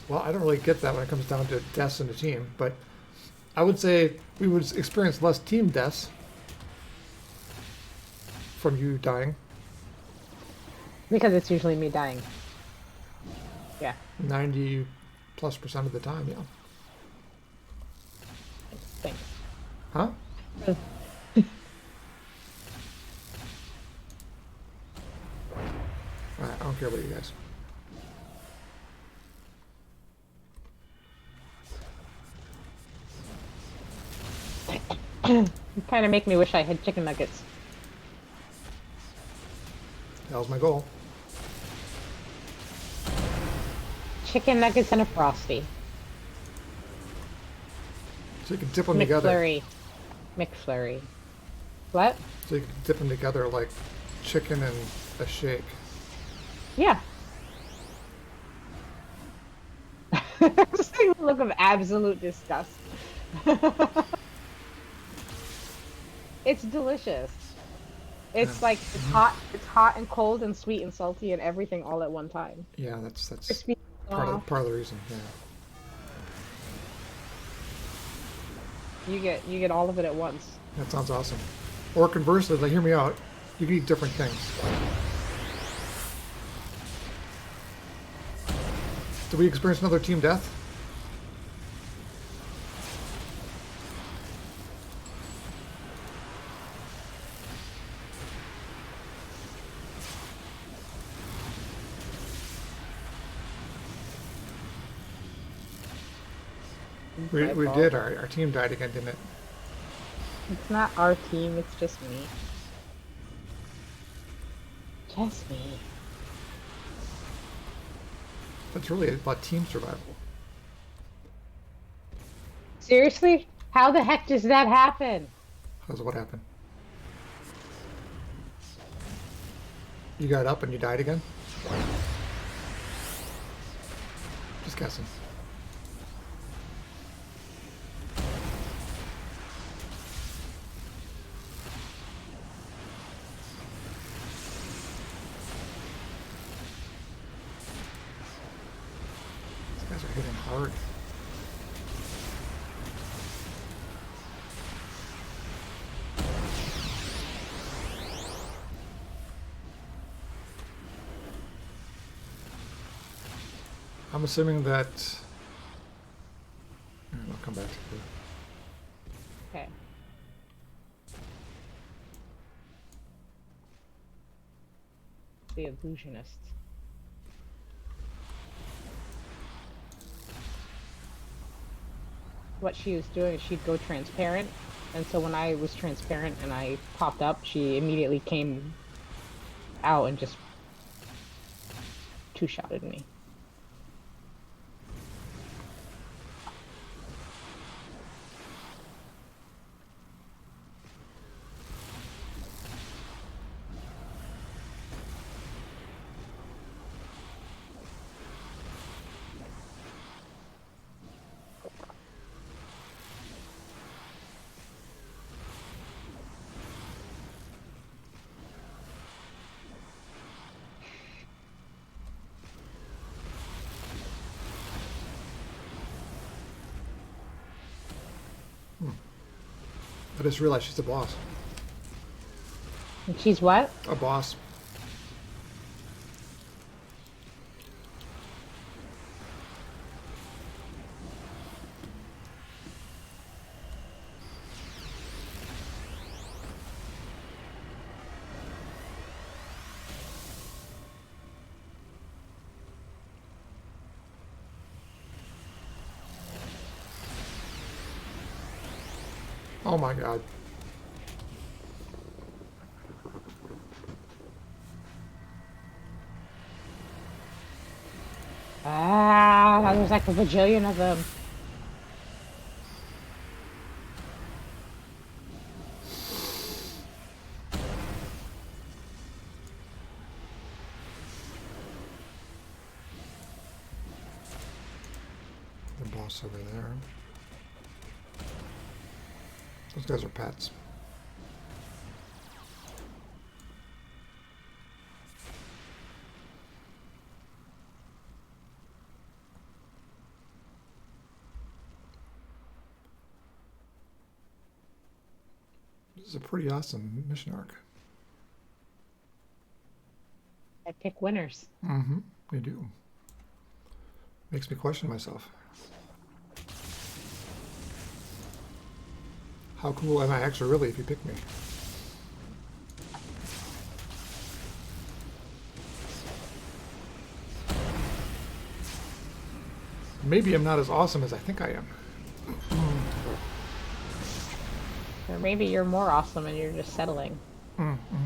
Well, I don't really get that when it comes down to deaths in a team, but I would say we would experience less team deaths from you dying. Because it's usually me dying. Yeah. 90+% of the time, yeah. Thanks. Huh? Alright, I don't care about you guys. You kind of make me wish I had chicken nuggets. That was my goal. Chicken nuggets and a Frosty. So you can dip them together. McFlurry. McFlurry. What? So you can dip them together like chicken and a shake. Yeah. Just like a look of absolute disgust. It's delicious. It's like it's hot and cold and sweet and salty and everything all at one time. Yeah, that's Crispy. part of the reason. Yeah. You get all of it at once. That sounds awesome. Or conversely, like, hear me out. You can eat different things. Did we experience another team death? We did. Our team died again, didn't it? It's not our team, it's just me. Just me. That's really about team survival. Seriously? How the heck does that happen? How's what happened? You got up and you died again? Just guessing. These guys are hitting hard. I'm assuming that... I'll come back to you. Okay. The illusionist. What she was doing is she'd go transparent, and so when I was transparent and I popped up, she immediately came out and just two-shotted me. I just realized she's a boss. And she's what? A boss. Oh my god. Ah, there's like a bajillion of them. The boss over there. Those guys are pets. This is a pretty awesome mission arc. I pick winners. Mm-hmm. You do. Makes me question myself. How cool am I actually really if you pick me? Maybe I'm not as awesome as I think I am. Or maybe you're more awesome and you're just settling. Mm-hmm.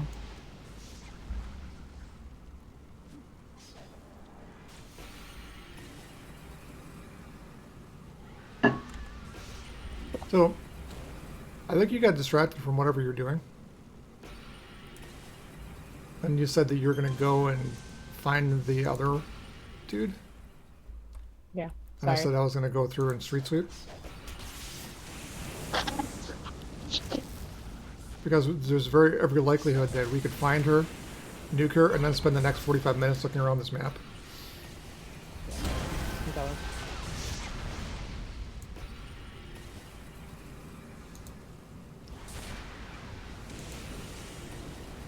So, I think you got distracted from whatever you're doing. And you said that you were going to go and find the other dude. Yeah. And I Sorry. said I was going to go through and street sweep. Because there's every likelihood that we could find her, nuke her, and then spend the next 45 minutes looking around this map. I'm going.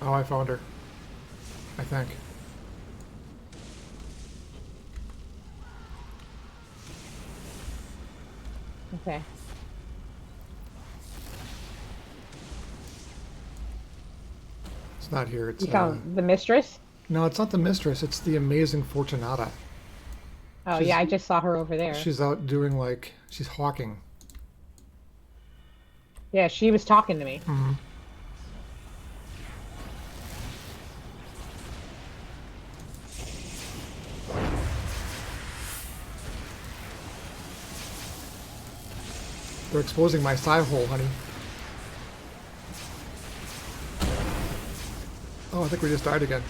Oh, I found her. I think. Okay. It's not here. It's You found the mistress? no, it's not the mistress. It's the amazing Fortunata. Oh, She's, yeah, I just saw her over there. she's out doing like she's hawking. Yeah, she was talking to me. Mm-hmm. They're exposing my side hole, honey. Oh, I think we just died again.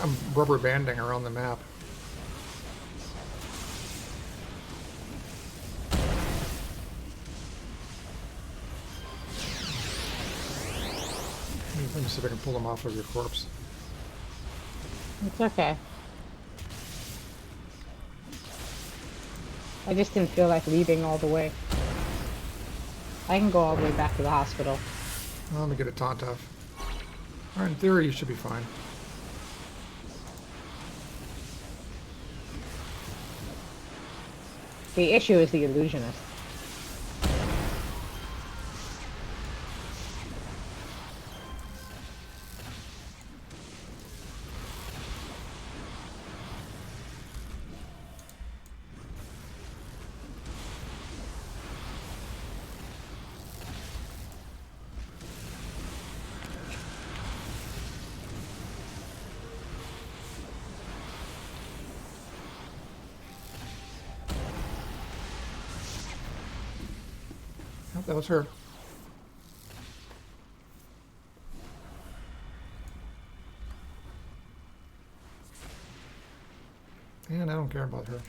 I'm rubber banding around the map. Let me see if I can pull them off of your corpse. It's okay. I just didn't feel like leaving all the way. I can go all the way back to the hospital. Well, let me get a taunt off. Alright, in theory you should be fine. The issue is the illusionist. Yep, that was her. And I don't care about her.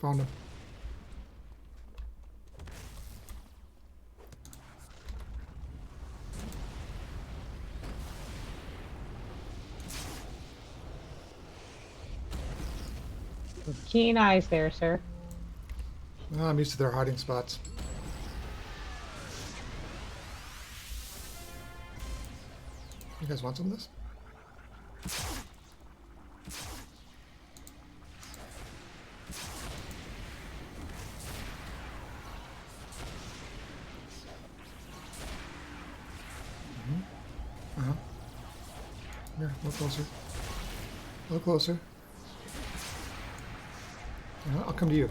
Found him. Keen eyes there, sir. Oh, I'm used to their hiding spots. You guys want some of this? Uh-huh. Here, a little closer. A little closer. I'll come to you.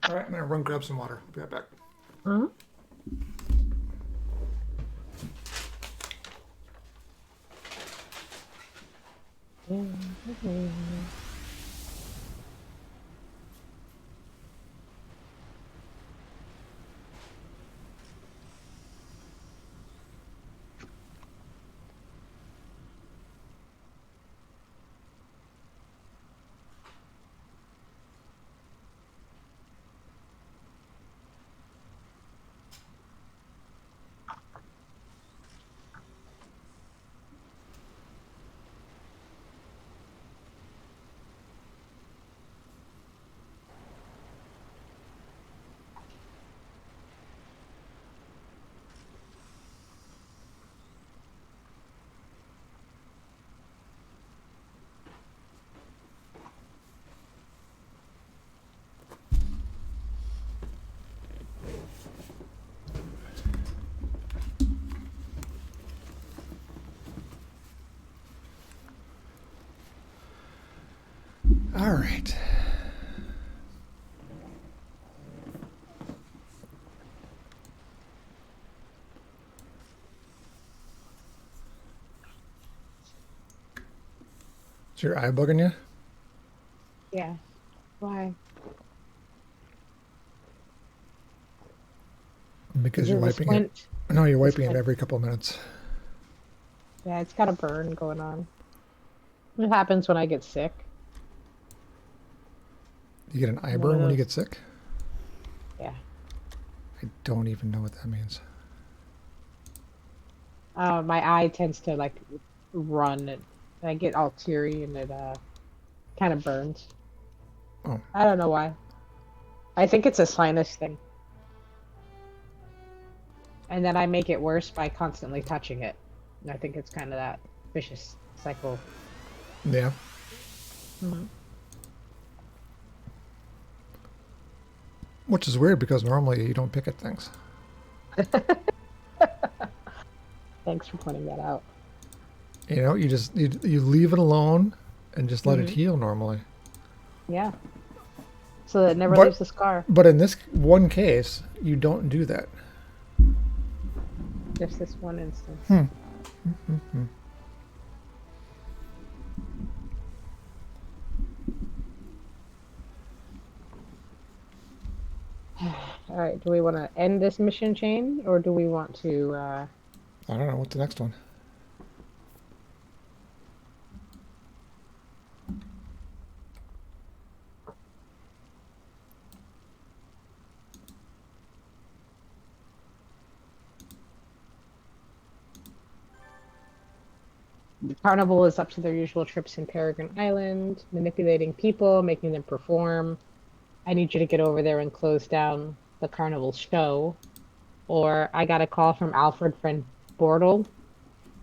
All right, I'm gonna run grab some water. Be right back. Hmm? All right. Is your eye bugging you? Yeah. Why? Because Is you're it the wiping it. squint? No, you're The wiping it squint. every couple minutes. Yeah, it's got a burn going on. It happens when I get sick. You get an eye One of burn when you those. get sick? Yeah. I don't even know what that means. My eye tends to like run and I get all teary and it kind of burns. Oh, I don't know why. I think it's a sinus thing. And then I make it worse by constantly touching it. And I think it's kind of that vicious cycle. yeah. Hmm. Which is weird because normally you don't pick at things. Thanks for pointing that out. You know, you leave it alone and just let it Hmm. heal normally. Yeah. So that it never But leaves the scar. but in this one case, you don't do that. Just this one instance. Hmm. All right. Do we want to end this mission chain or do we want to I don't know what's the next one. Carnival is up to their usual trips in Peregrine Island, manipulating people, making them perform. I need you to get over there and close down the Carnival show. Or I got a call from Alfred Friend Bortle,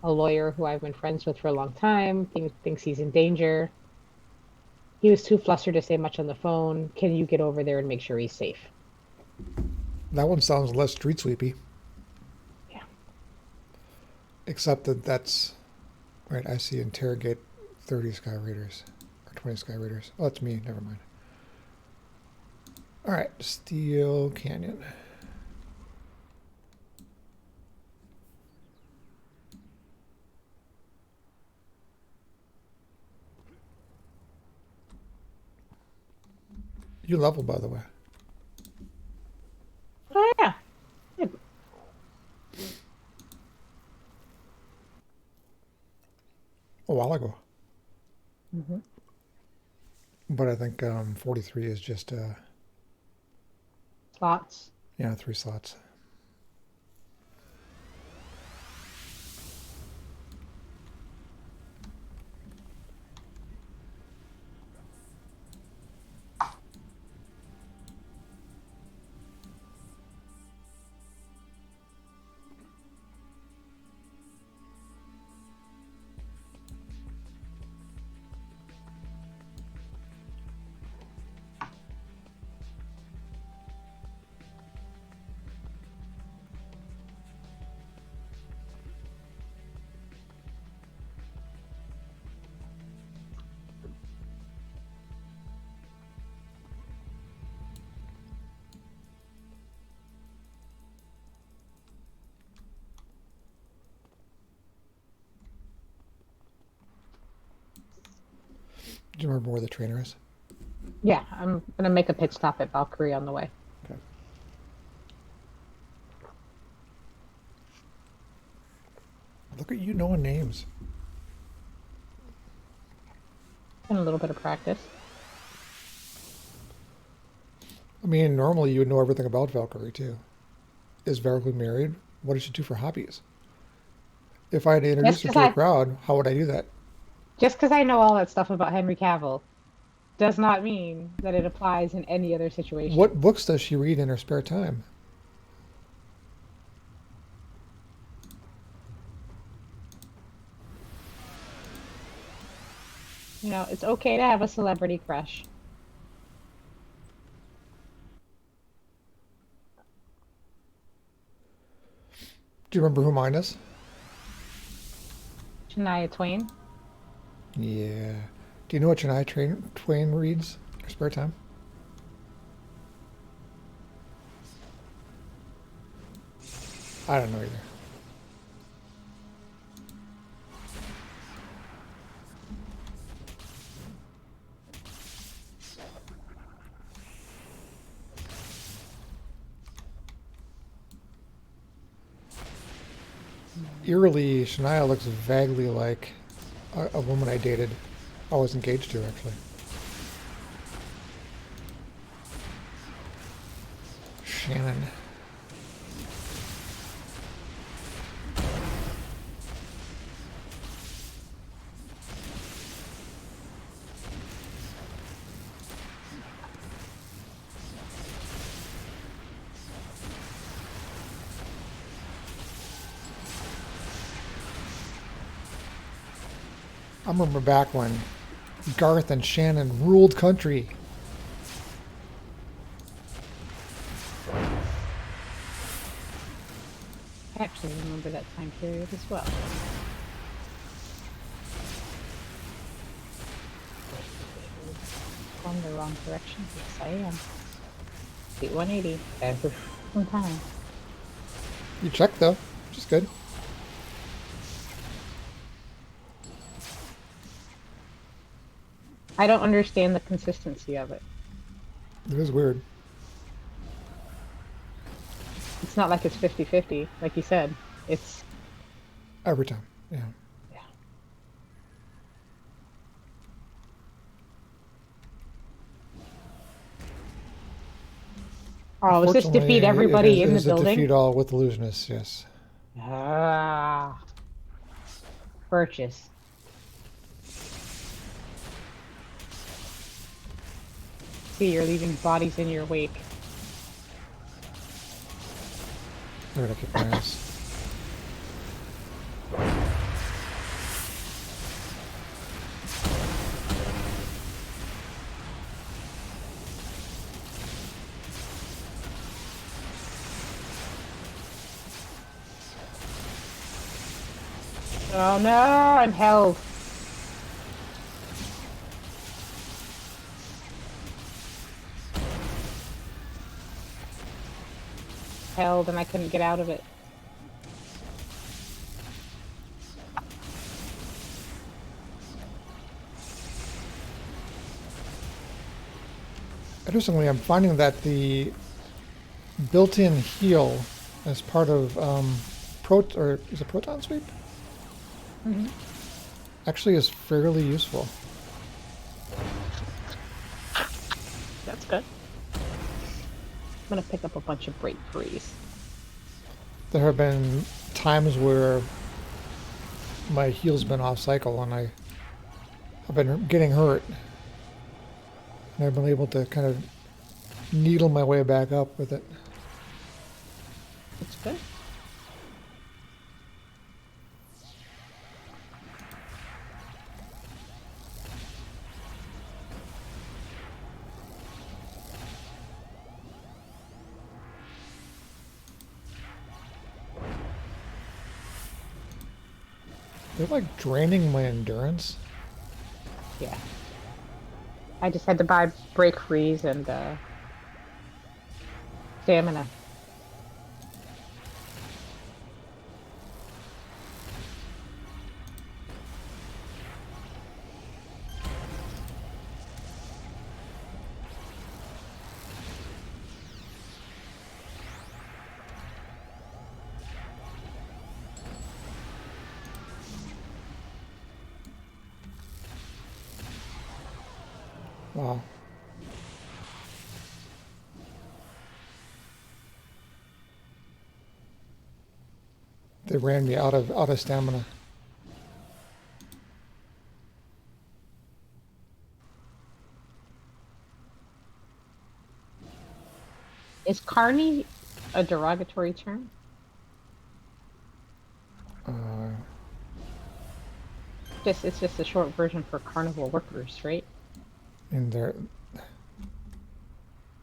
a lawyer who I've been friends with for a long time, thinks he's in danger. He was too flustered to say much on the phone. Can you get over there and make sure he's safe? That one sounds less street sweepy. Yeah. Except that that's right. I see interrogate 30 Sky Raiders or 20 Sky Raiders. Oh, that's me. Never mind. All right, Steel Canyon. You level, by the way. Oh yeah. Good. A while ago. Mm-hmm. But I think 43 is just, Slots. 3 slots. Do you remember where the trainer is? Yeah, I'm gonna make a pit stop at Valkyrie on the way. Okay. Look at you knowing names. And a little bit of practice. I mean, normally you would know everything about Valkyrie, too. Is Valkyrie married? What does she do for hobbies? If I had to introduce her to the crowd, how would I do that? Just because I know all that stuff about Henry Cavill does not mean that it applies in any other situation. What books does she read in her spare time? You know, it's okay to have a celebrity crush. Do you remember who mine is? Shania Twain. Yeah. Do you know what Twain reads in her spare time? I don't know either. Eerily, Shania looks vaguely like a woman I dated. I was engaged to, actually. Shannon. I remember back when Garth and Shannon ruled country. I actually remember that time period as well. Going the wrong direction. Yes, I am. Beat 180 every time. You checked, though, which is good. I don't understand the consistency of it. It was weird. It's not like it's 50-50, like you said. It's Every time, yeah. Yeah. Oh, is this defeat everybody in the building? Defeat all with illusionists, yes. Ah. Purchase. See, you're leaving bodies in your wake. They're gonna kick my ass. Oh no, I'm held. Held and I couldn't get out of it. Interestingly, I'm finding that the built-in heal as part of or is it proton sweep? Mm-hmm. Actually, is fairly useful. That's good. I'm gonna pick up a bunch of break frees. There have been times where my heal's been off cycle and I've been getting hurt, and I've been able to kind of needle my way back up with it. That's good. They're like draining my endurance. Yeah. I just had to buy break frees and stamina. Wow. They ran me out of stamina. Is carny a derogatory term? Uh, It's just a short version for carnival workers, right? and they're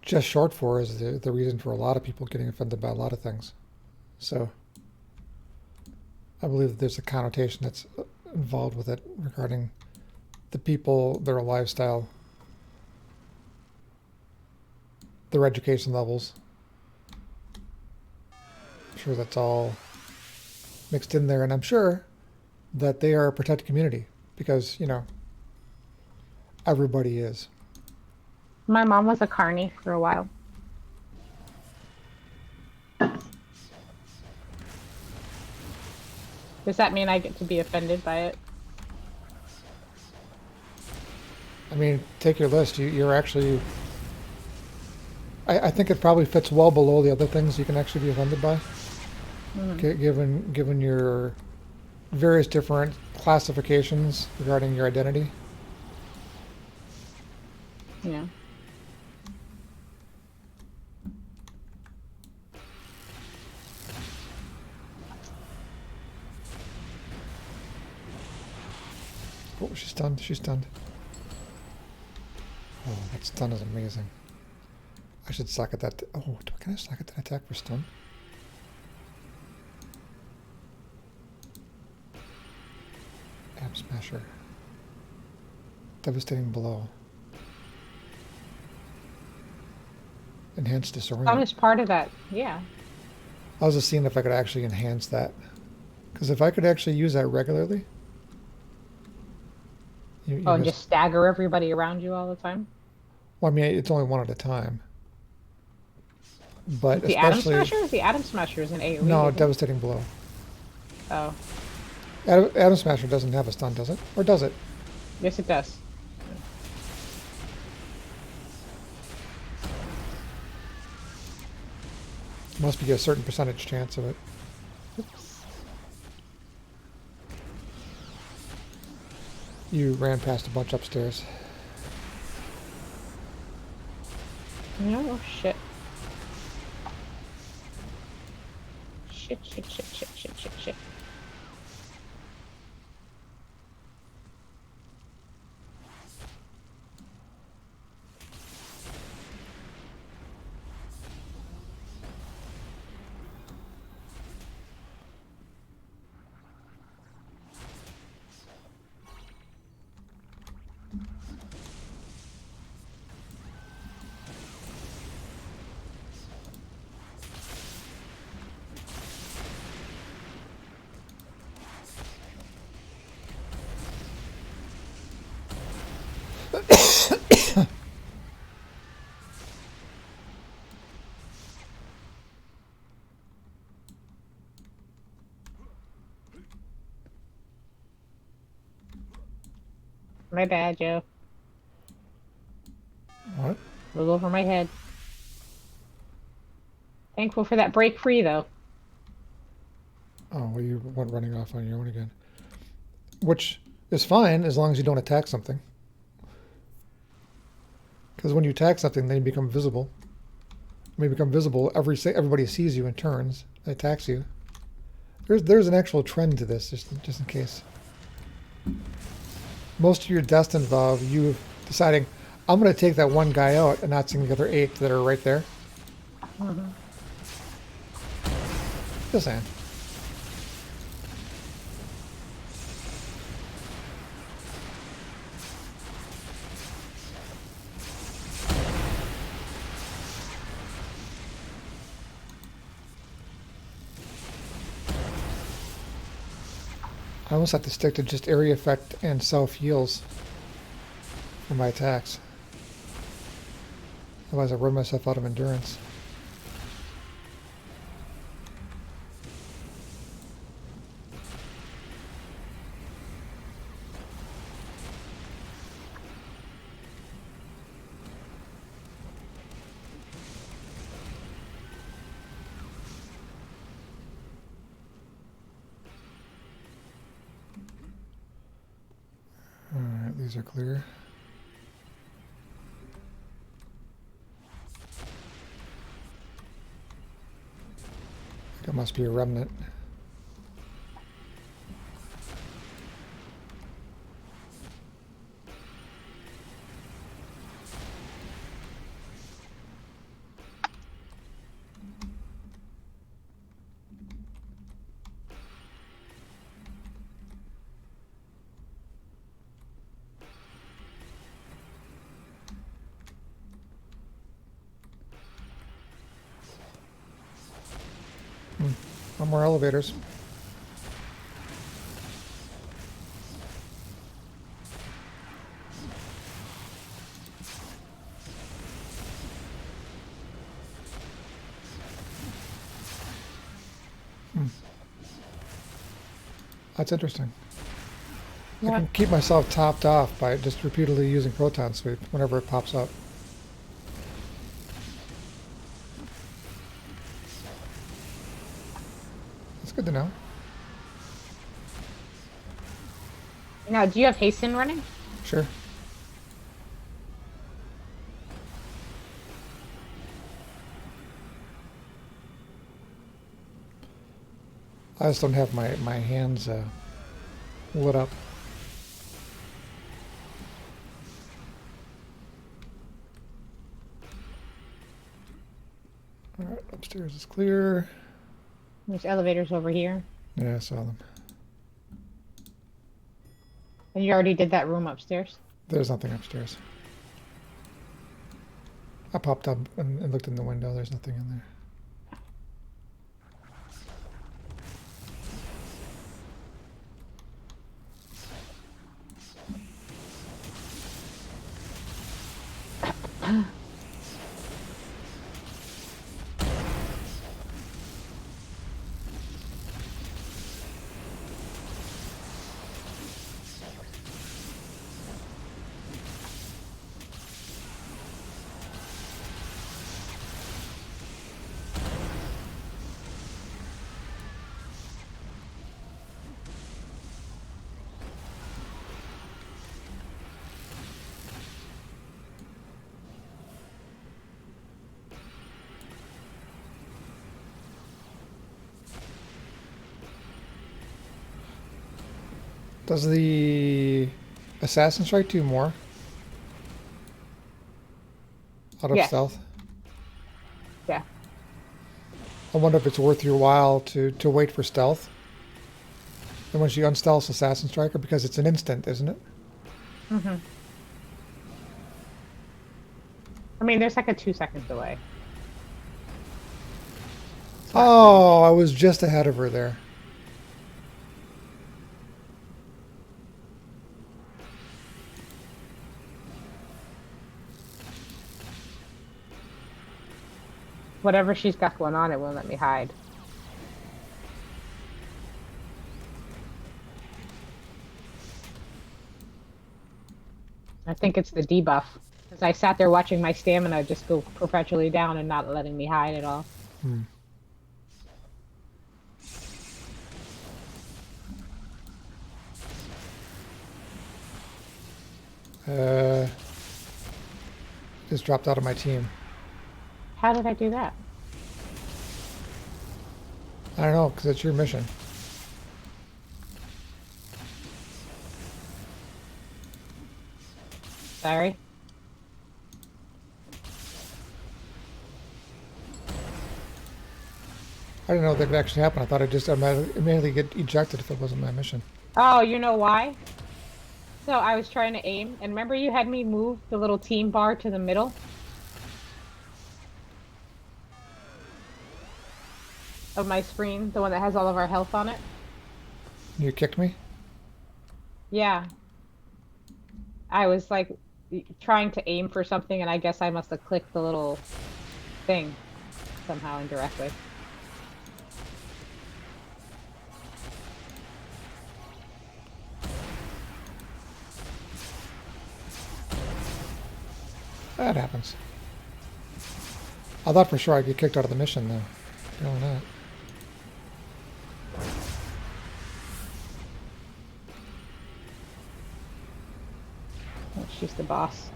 just short for is the reason for a lot of people getting offended by a lot of things. So I believe that there's a connotation that's involved with it regarding the people, their lifestyle, their education levels. I'm sure that's all mixed in there, and I'm sure that they are a protected community because, everybody is. My mom was a carny for a while. Does that mean I get to be offended by it? I mean, take your list. You're actually. I think it probably fits well below the other things you can actually be offended by, given your various different classifications regarding your identity. Yeah. Oh, she's stunned. She's stunned. Oh, that stun is amazing. I should slack at that. Oh, can I slack at that attack for stun? Ab Smasher. Devastating blow. Enhanced Some disorient. is part of that. Yeah. I was just seeing if I could actually enhance that. Because if I could actually use that regularly. You Oh, and missed. just stagger everybody around you all the time? Well, I mean, it's only one at a time. But The Atom especially. Smasher? The Atom Smasher is an AoE. No, Isn't it? devastating blow. Oh. Atom Smasher doesn't have a stun, does it? Or does it? Yes, it does. Must be a certain percentage chance of it. Oops. You ran past a bunch upstairs. No, shit. Shit, shit, shit, shit, shit, shit, shit. My bad, Joe. What? Flew over my head. Thankful for that break free, though. Oh, well, you went running off on your own again. Which is fine as long as you don't attack something. Because when you attack something, then you become visible. When you become visible, everybody sees you and turns and attacks you. There's an actual trend to this, just in case. Most of your deaths involve you deciding, I'm going to take that one guy out and not seeing the other 8 that are right there. Mm-hmm. Just saying. I almost have to stick to just area effect and self heals for my attacks. Otherwise I run myself out of endurance. Alright, these are clear. I think it must be a remnant. No more elevators. That's interesting. I Yeah. can keep myself topped off by just repeatedly using proton sweep whenever it pops up. That's good to know. Now, do you have hasten running? Sure. I just don't have my hands lit up. Alright, upstairs is clear. There's elevators over here. Yeah, I saw them. And you already did that room upstairs. There's nothing upstairs. I popped up and looked in the window. There's nothing in there. Does the assassin strike do more out of Yes. stealth? Yeah. I wonder if it's worth your while to wait for stealth. And once you unstealth assassin striker, because it's an instant, isn't it? Mm-hmm. I mean, there's like a 2-second delay. Oh, I was just ahead of her there. Whatever she's got going on, it won't let me hide. I think it's the debuff. Because I sat there watching my stamina just go perpetually down and not letting me hide at all. Hmm. Just dropped out of my team. How did I do that? I don't know, because it's your mission. Sorry. I didn't know that could actually happen. I thought I'd just immediately get ejected if it wasn't my mission. Oh, you know why? So I was trying to aim, and remember you had me move the little team bar to the middle of my screen, the one that has all of our health on it? You kicked me? Yeah. I was like trying to aim for something, and I guess I must have clicked the little thing somehow indirectly. That happens. I thought for sure I'd get kicked out of the mission, though. Apparently not. Oh, she's the boss.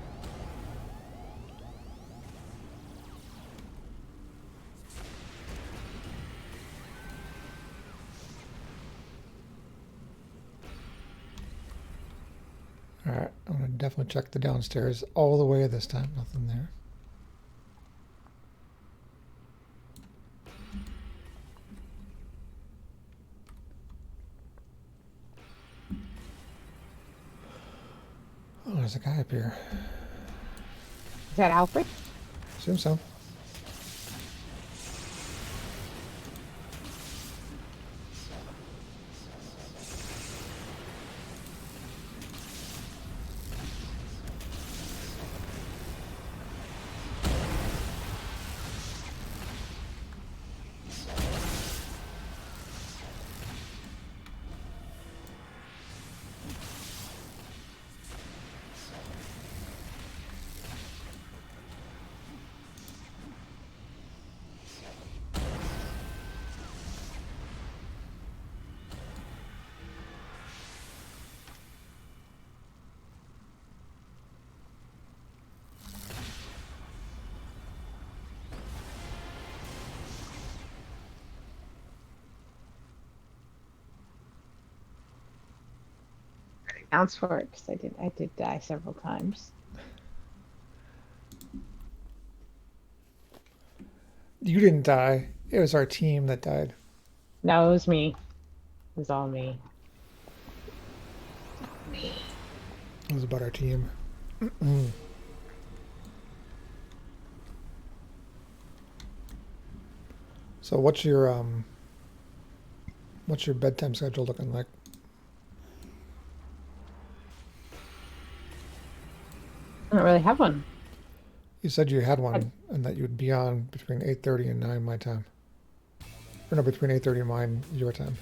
Alright, I'm going to definitely check the downstairs all the way this time. Nothing there. Oh, there's a guy up here. Is that Alfred? Assume so. Counts for it because I did die several times. You didn't die. It was our team that died. No, it was me. It was all me. It was about our team. So what's your bedtime schedule looking like? I don't really have one. You said you had one and that you would be on between 8:30 and 9 my time. Or no, between 8:30 and mine your time.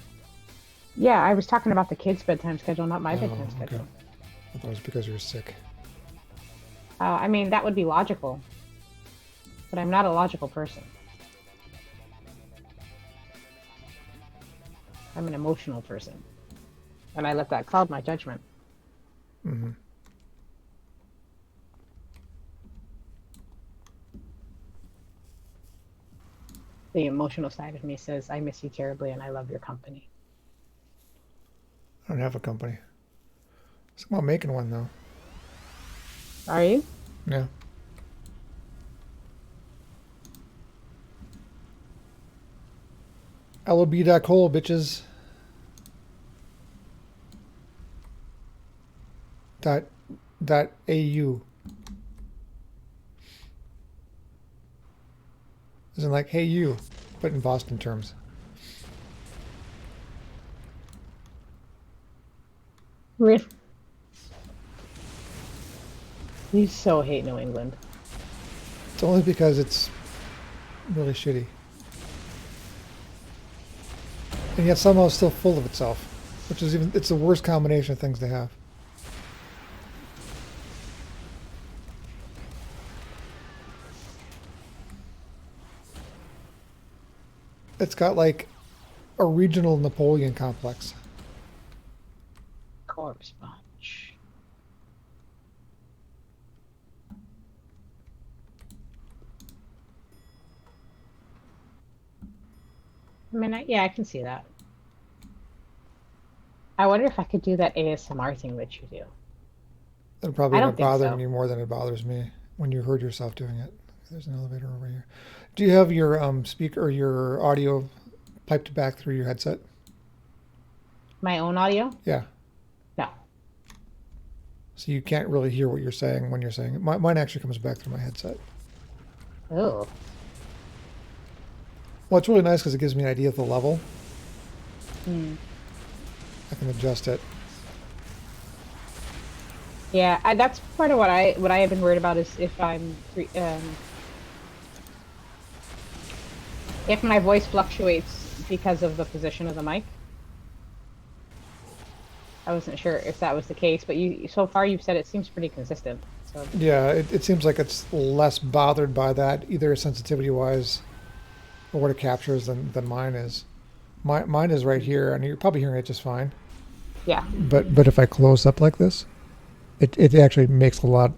Yeah, I was talking about the kids' bedtime schedule, not my Oh, bedtime okay. schedule. I thought it was because you were sick. I mean, that would be logical, but I'm not a logical person. I'm an emotional person, and I let that cloud my judgment. Mm-hmm. The emotional side of me says, I miss you terribly and I love your company. I don't have a company. It's about making one though. Are you? Yeah. LOB.coal, bitches. .au. Isn't like, hey you, but in Boston terms. Really? You so hate New England. It's only because it's really shitty. And yet somehow it's still full of itself. Which is it's the worst combination of things they have. It's got like a regional Napoleon complex. Corpse bunch. I mean, yeah, I can see that. I wonder if I could do that ASMR thing that you do. It'll probably I end don't up think bothering so. you more than it bothers me when you heard yourself doing it. There's an elevator over here. Do you have your speaker or your audio piped back through your headset? My own audio? Yeah. No. So you can't really hear what you're saying when you're saying it. Mine actually comes back through my headset. Oh. Well, it's really nice because it gives me an idea of the level. Hmm. I can adjust it. Yeah, that's part of what I have been worried about is if my voice fluctuates because of the position of the mic. I wasn't sure if that was the case, but you so far you've said it seems pretty consistent. So Yeah, it seems like it's less bothered by that, either sensitivity wise or what it captures than mine is. Mine is right here, and you're probably hearing it just fine. yeah, But if I close up like this, it actually makes a lot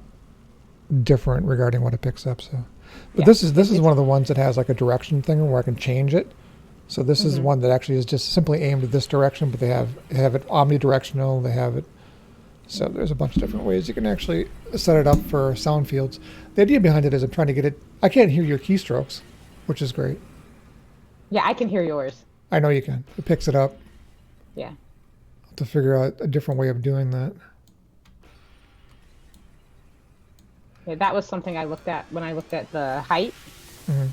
different regarding what it picks up. So, but yeah. this is one of the ones that has like a direction thing where I can change it. So this is Hmm. one that actually is just simply aimed at this direction, but they have it omnidirectional. They have it. So there's a bunch of different ways you can actually set it up for sound fields. The idea behind it is I'm trying to get it. I can't hear your keystrokes, which is great. Yeah, I can hear yours. I know you can. It picks it up. Yeah. To figure out a different way of doing that. Yeah, that was something I looked at when I looked at the height. Hmm.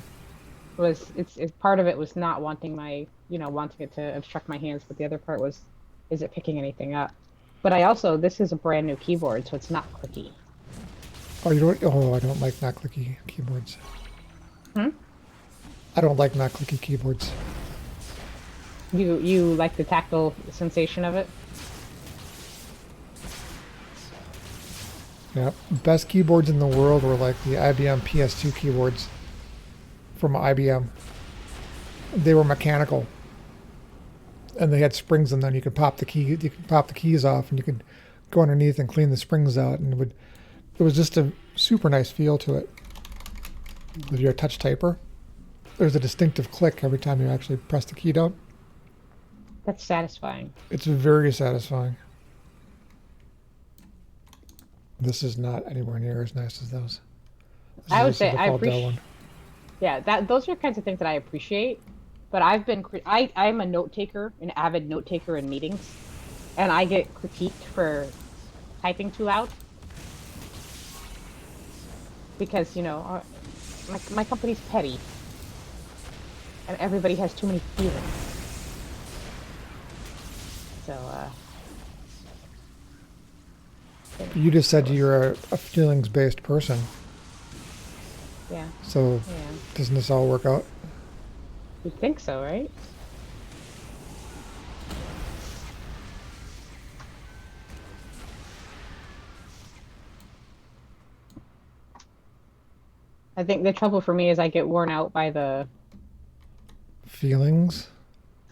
Was it's part of it was not wanting wanting it to obstruct my hands, but the other part was, is it picking anything up? But I also this is a brand new keyboard, so it's not clicky. Oh, you don't. Oh, I don't like not clicky keyboards. Hmm? I don't like not clicky keyboards. You like the tactile sensation of it? Yeah, best keyboards in the world were like the IBM PS2 keyboards from IBM. They were mechanical, and they had springs in them. You could pop the key, you could pop the keys off, and you could go underneath and clean the springs out, and it was just a super nice feel to it. If you're a touch typer, there's a distinctive click every time you actually press the key down. That's satisfying. It's very satisfying. This is not anywhere near as nice as those. This I is would a say I so-called Dell appreciate one. yeah, that those are kinds of things that I appreciate. But I'm a note taker, an avid note taker in meetings, and I get critiqued for typing too loud because my company's petty and everybody has too many feelings. So You just that said was you're a feelings-based person, yeah, so yeah. doesn't this all work out? You think so, right? I think the trouble for me is I get worn out by the Feelings?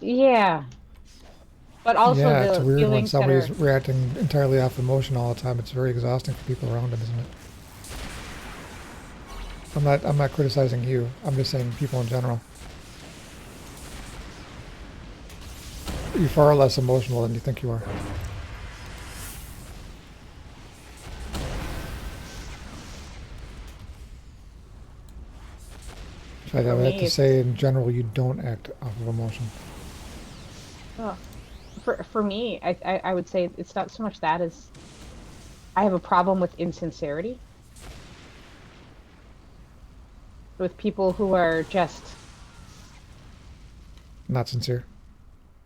yeah, but also Yeah, it's the weird when feelings that somebody's are reacting entirely off emotion all the time. It's very exhausting for people around them, isn't it? I'm not criticizing you. I'm just saying people in general. You're far less emotional than you think you are. In fact, I for would have me to say, it's in general, you don't act off of emotion. oh, for me I would say it's not so much that as I have a problem with insincerity with people who are just Not sincere.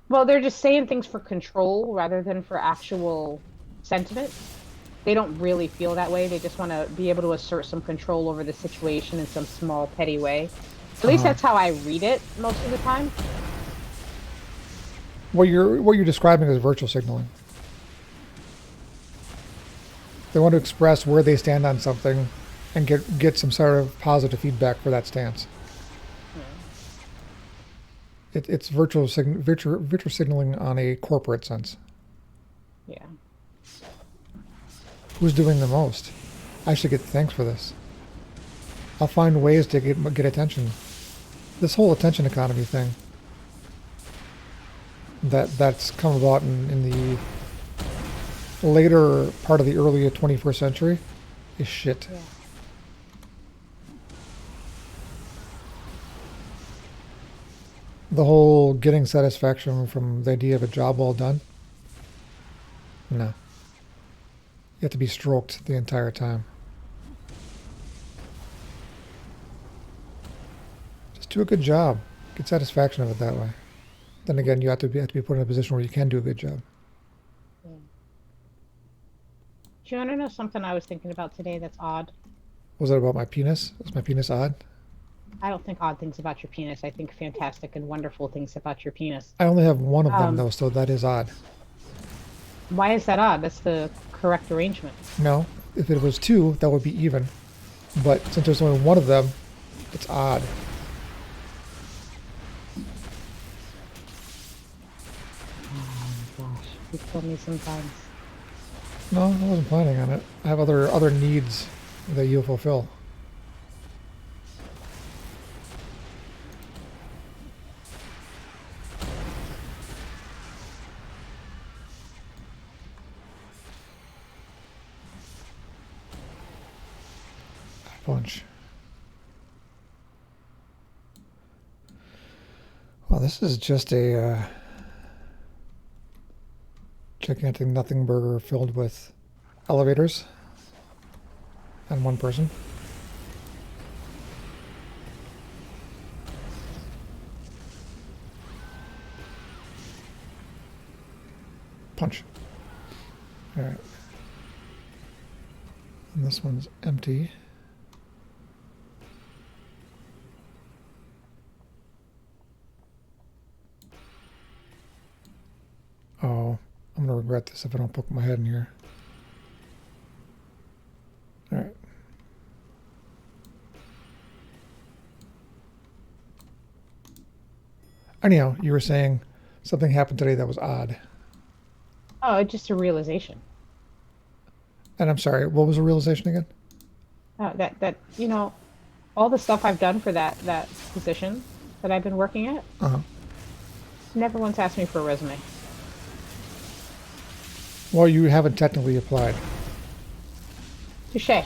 well they're just saying things for control rather than for actual sentiment. They don't really feel that way. They just want to be able to assert some control over the situation in some small petty way. At least Uh-huh. that's how I read it most of the time. What you're describing is virtual signaling. They want to express where they stand on something and get some sort of positive feedback for that stance. Hmm. It's virtual signaling on a corporate sense. Yeah. Who's doing the most? I should get thanks for this. I'll find ways to get attention. This whole attention economy thing that's come about in the later part of the early 21st century is shit. Yeah. The whole getting satisfaction from the idea of a job well done. No. You have to be stroked the entire time. Just do a good job. Get satisfaction of it that way. Then again, you have to be put in a position where you can do a good job. Yeah. Do you want to know something I was thinking about today that's odd? Was it about my penis? Was my penis odd? I don't think odd things about your penis. I think fantastic and wonderful things about your penis. I only have one of them Um, though, so that is odd. why is that odd? That's the correct arrangement. No, if it was two, that would be even. But since there's only one of them, it's odd. Oh my gosh, you kill me sometimes. No, I wasn't planning on it. I have other needs that you'll fulfill. A bunch. Well, this is just a gigantic nothing burger filled with elevators and one person. Punch. Alright. And this one's empty. Oh, I'm gonna regret this if I don't poke my head in here. Alright. Anyhow, you were saying something happened today that was odd. Oh, it's just a realization. And I'm sorry, what was the realization again? That all the stuff I've done for that position that I've been working at, Uh-huh. never once asked me for a resume. Well, you haven't technically applied. Touche.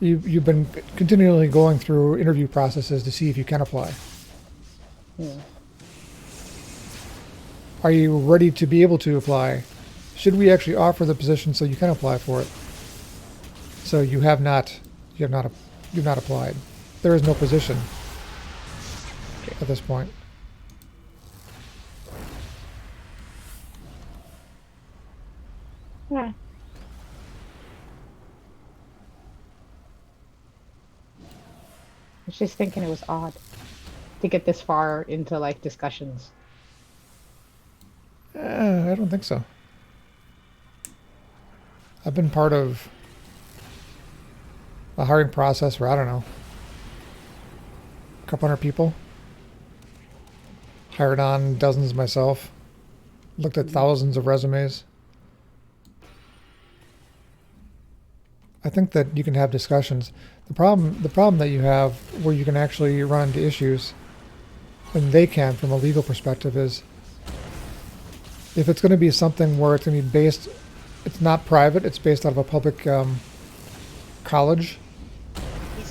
You've been continually going through interview processes to see if you can apply. Hmm. Are you ready to be able to apply? Should we actually offer the position so you can apply for it? So you have not applied. There is no position at this point. Yeah. I was just thinking it was odd to get this far into like discussions. I don't think so. I've been part of a hiring process for, I don't know, a couple hundred people. Hired on dozens myself. Looked at thousands of resumes. I think that you can have discussions. The problem that you have where you can actually run into issues, and they can from a legal perspective, is if it's going to be something where it's going to be based, it's not private, it's based out of a public college.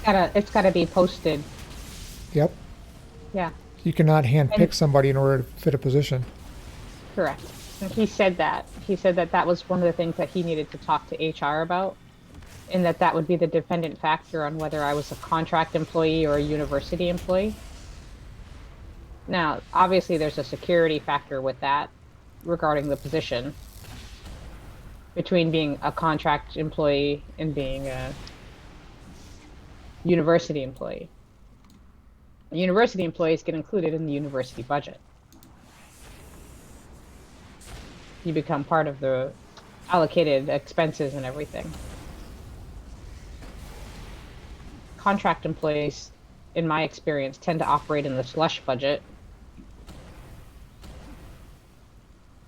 It's gotta be posted. Yep. Yeah, You cannot and handpick somebody in order to fit a position. correct. And he said that. He said that that was one of the things that he needed to talk to HR about, and that would be the dependent factor on whether I was a contract employee or a university employee. Now, obviously, there's a security factor with that regarding the position between being a contract employee and being a university employee. University employees get included in the university budget. You become part of the allocated expenses and everything. Contract employees, in my experience, tend to operate in the slush budget,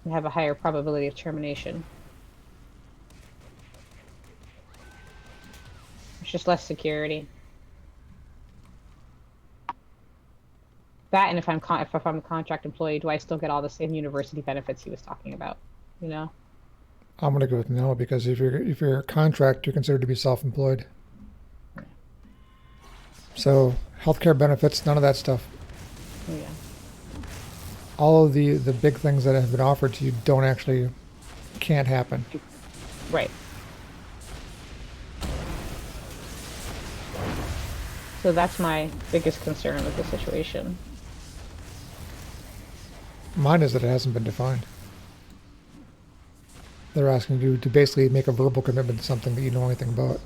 and have a higher probability of termination. It's just less security. That, and if I'm a contract employee, do I still get all the same university benefits he was talking about? You know? I'm gonna go with no, because if you're a contract, you're considered to be self-employed. So healthcare benefits, none of that stuff. Yeah. All of the big things that have been offered to you can't happen. Right. So that's my biggest concern with the situation. Mine is that it hasn't been defined. They're asking you to basically make a verbal commitment to something that you know anything about.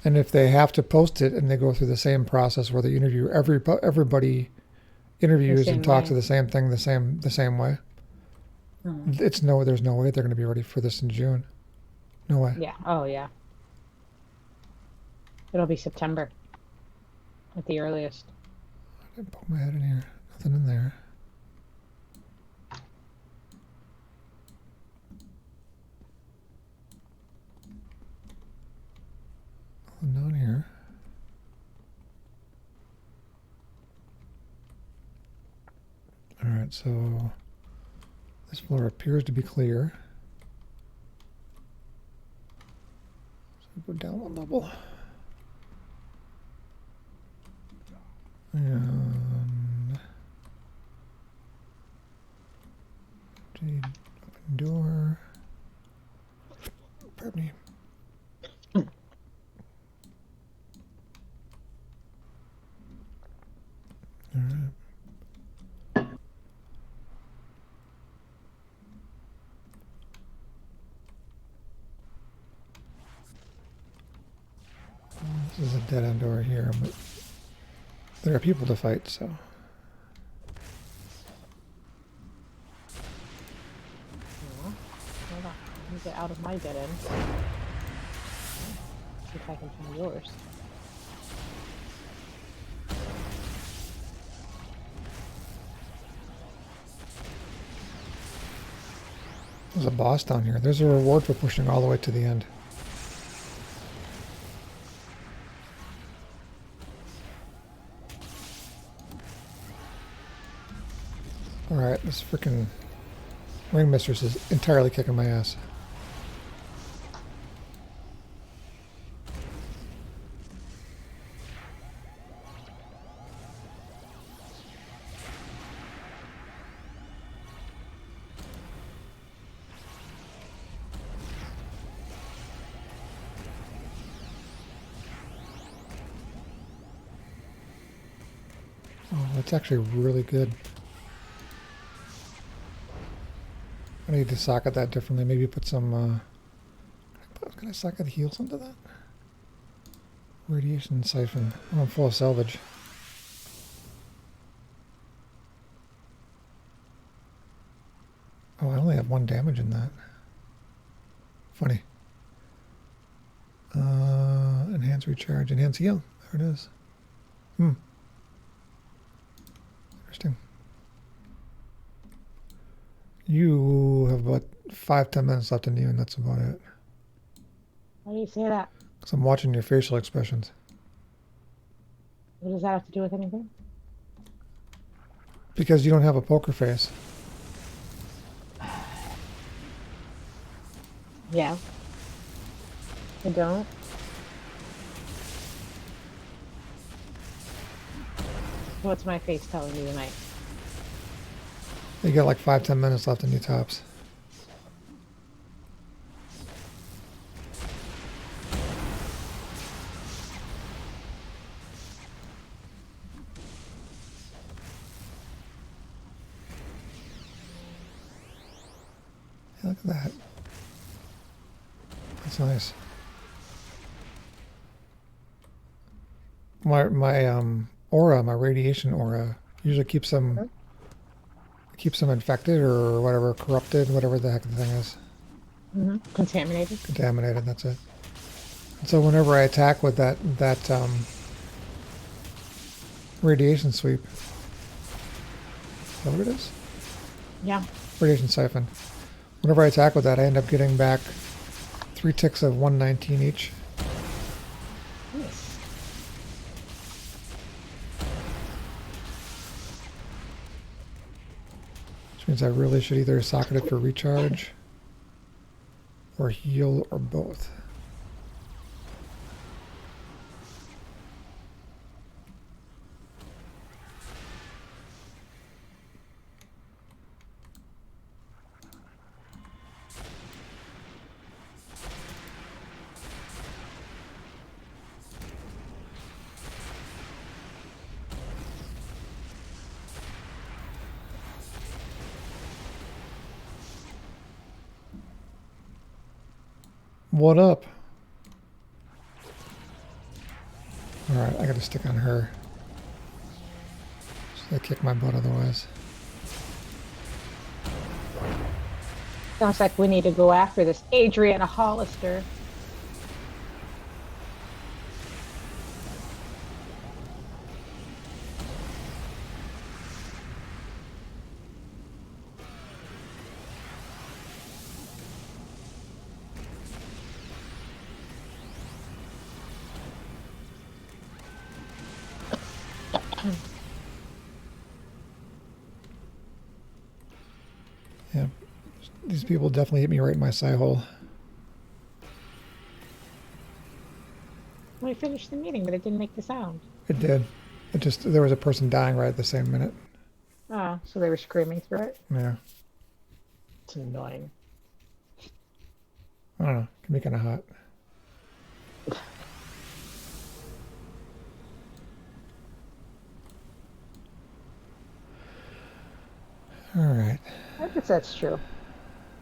And if they have to post it and they go through the same process where they interview everybody interviews and talks to the same thing the same way, there's no way they're going to be ready for this in June. No way. Yeah. Oh, yeah. It'll be September at the earliest. I didn't poke my head in here. Nothing in there. Nothing down here. All right, so this floor appears to be clear. So go down one level. And open door. Pardon me. All right. This is a dead end door here, but there are people to fight, so. Hold on. Let me get out of my dead end. See if I can find yours. There's a boss down here. There's a reward for pushing all the way to the end. Alright, this freaking ring mistress is entirely kicking my ass. Oh, that's actually really good. I need to socket that differently. Maybe put some, can I socket the heels into that? Radiation siphon. Oh, I'm full of salvage. Oh, I only have 1 damage in that. Funny. Enhance recharge, enhance heal. There it is. Interesting. You have about 5-10 minutes left in you, and that's about it. Why do you say that? Because I'm watching your facial expressions. What does that have to do with anything? Because you don't have a poker face. Yeah. I don't. What's my face telling me tonight? You got like 5-10 minutes left in your tops. Yeah, look at that. That's nice. My aura, my radiation aura, usually keeps them infected or whatever, corrupted, whatever the heck the thing is. Contaminated. Contaminated, that's it. So whenever I attack with that radiation sweep, is that what it is? Yeah. Radiation siphon. Whenever I attack with that, I end up getting back 3 ticks of 119 each. Nice. Which means I really should either socket it for recharge or heal or both. What up? Alright, I gotta stick on her. She'll kick my butt otherwise. Sounds like we need to go after this Adriana Hollister. Yeah, these people definitely hit me right in my side hole. We finished the meeting, but it didn't make the sound. It did. It just, there was a person dying right at the same minute. Ah, so they were screaming through it. Yeah. It's annoying. I don't know. It can be kind of hot. All right. I guess that's true.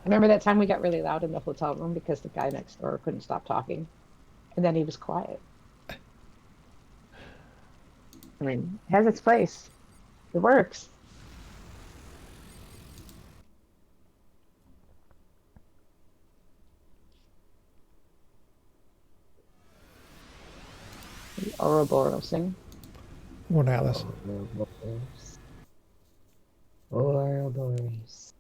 Remember that time we got really loud in the hotel room because the guy next door couldn't stop talking? And then he was quiet. I mean, it has its place. It works. The Ouroborosing. One Atlas. Ouroboros. Ouroboros.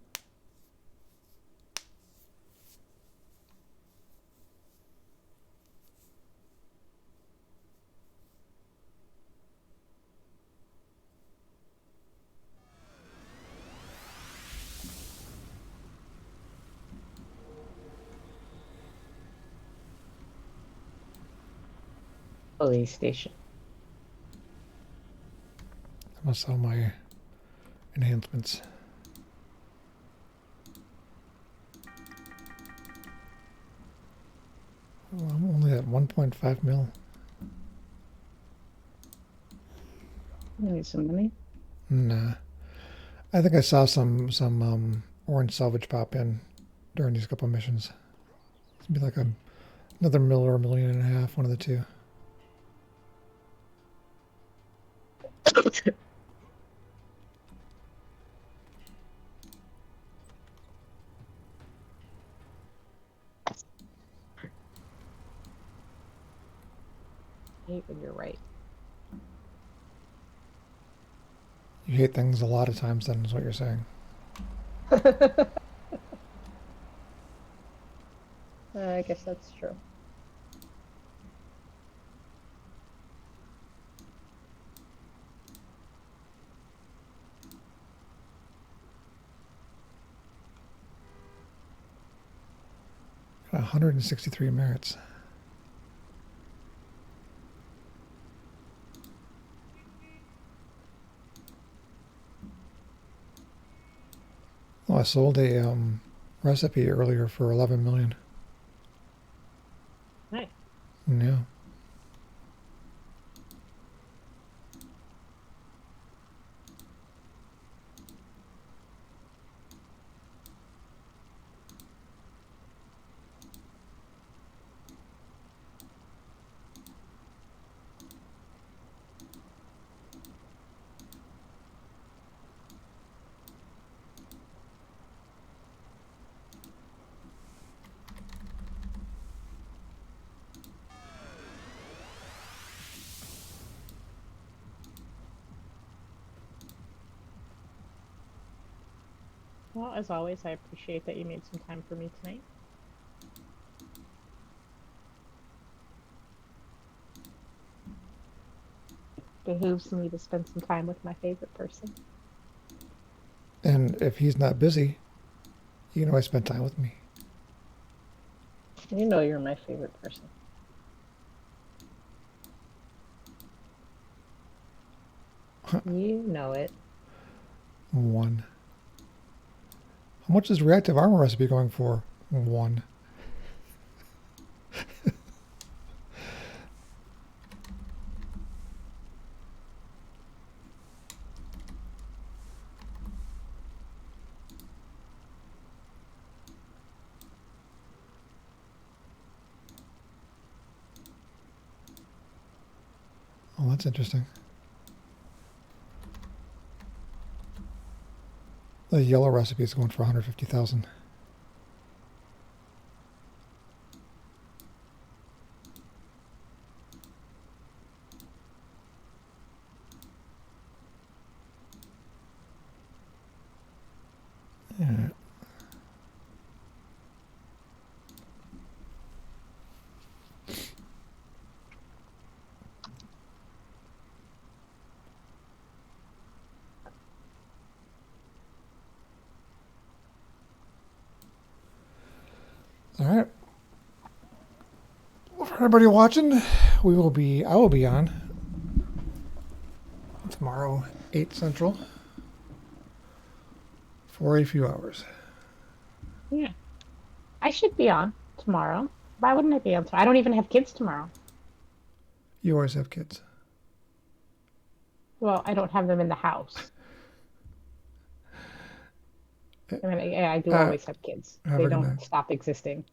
Police station. I must sell my enhancements. Oh, I'm only at 1.5 mil. You need some money? Nah. I think I saw some orange salvage pop in during these couple missions. It'd be like another mil or 1.5 million, one of the two. I hate when you're right. You hate things a lot of times, then, is what you're saying. I guess that's true. Got 163 merits. Oh, I sold a recipe earlier for 11 million. Nice. Yeah. Well, as always, I appreciate that you made some time for me tonight. Behooves me to spend some time with my favorite person. And if he's not busy, you can always spend time with me. You know you're my favorite person. You know it. One. How much is reactive armor recipe going for? One. Oh, that's interesting. The yellow recipe is going for 150,000. Yeah. All right. Well, for everybody watching, I will be on tomorrow, 8 Central, for a few hours. Yeah. I should be on tomorrow. Why wouldn't I be on tomorrow? I don't even have kids tomorrow. You always have kids. Well, I don't have them in the house. I mean, I do Uh, always have kids. have They a good don't night. stop existing.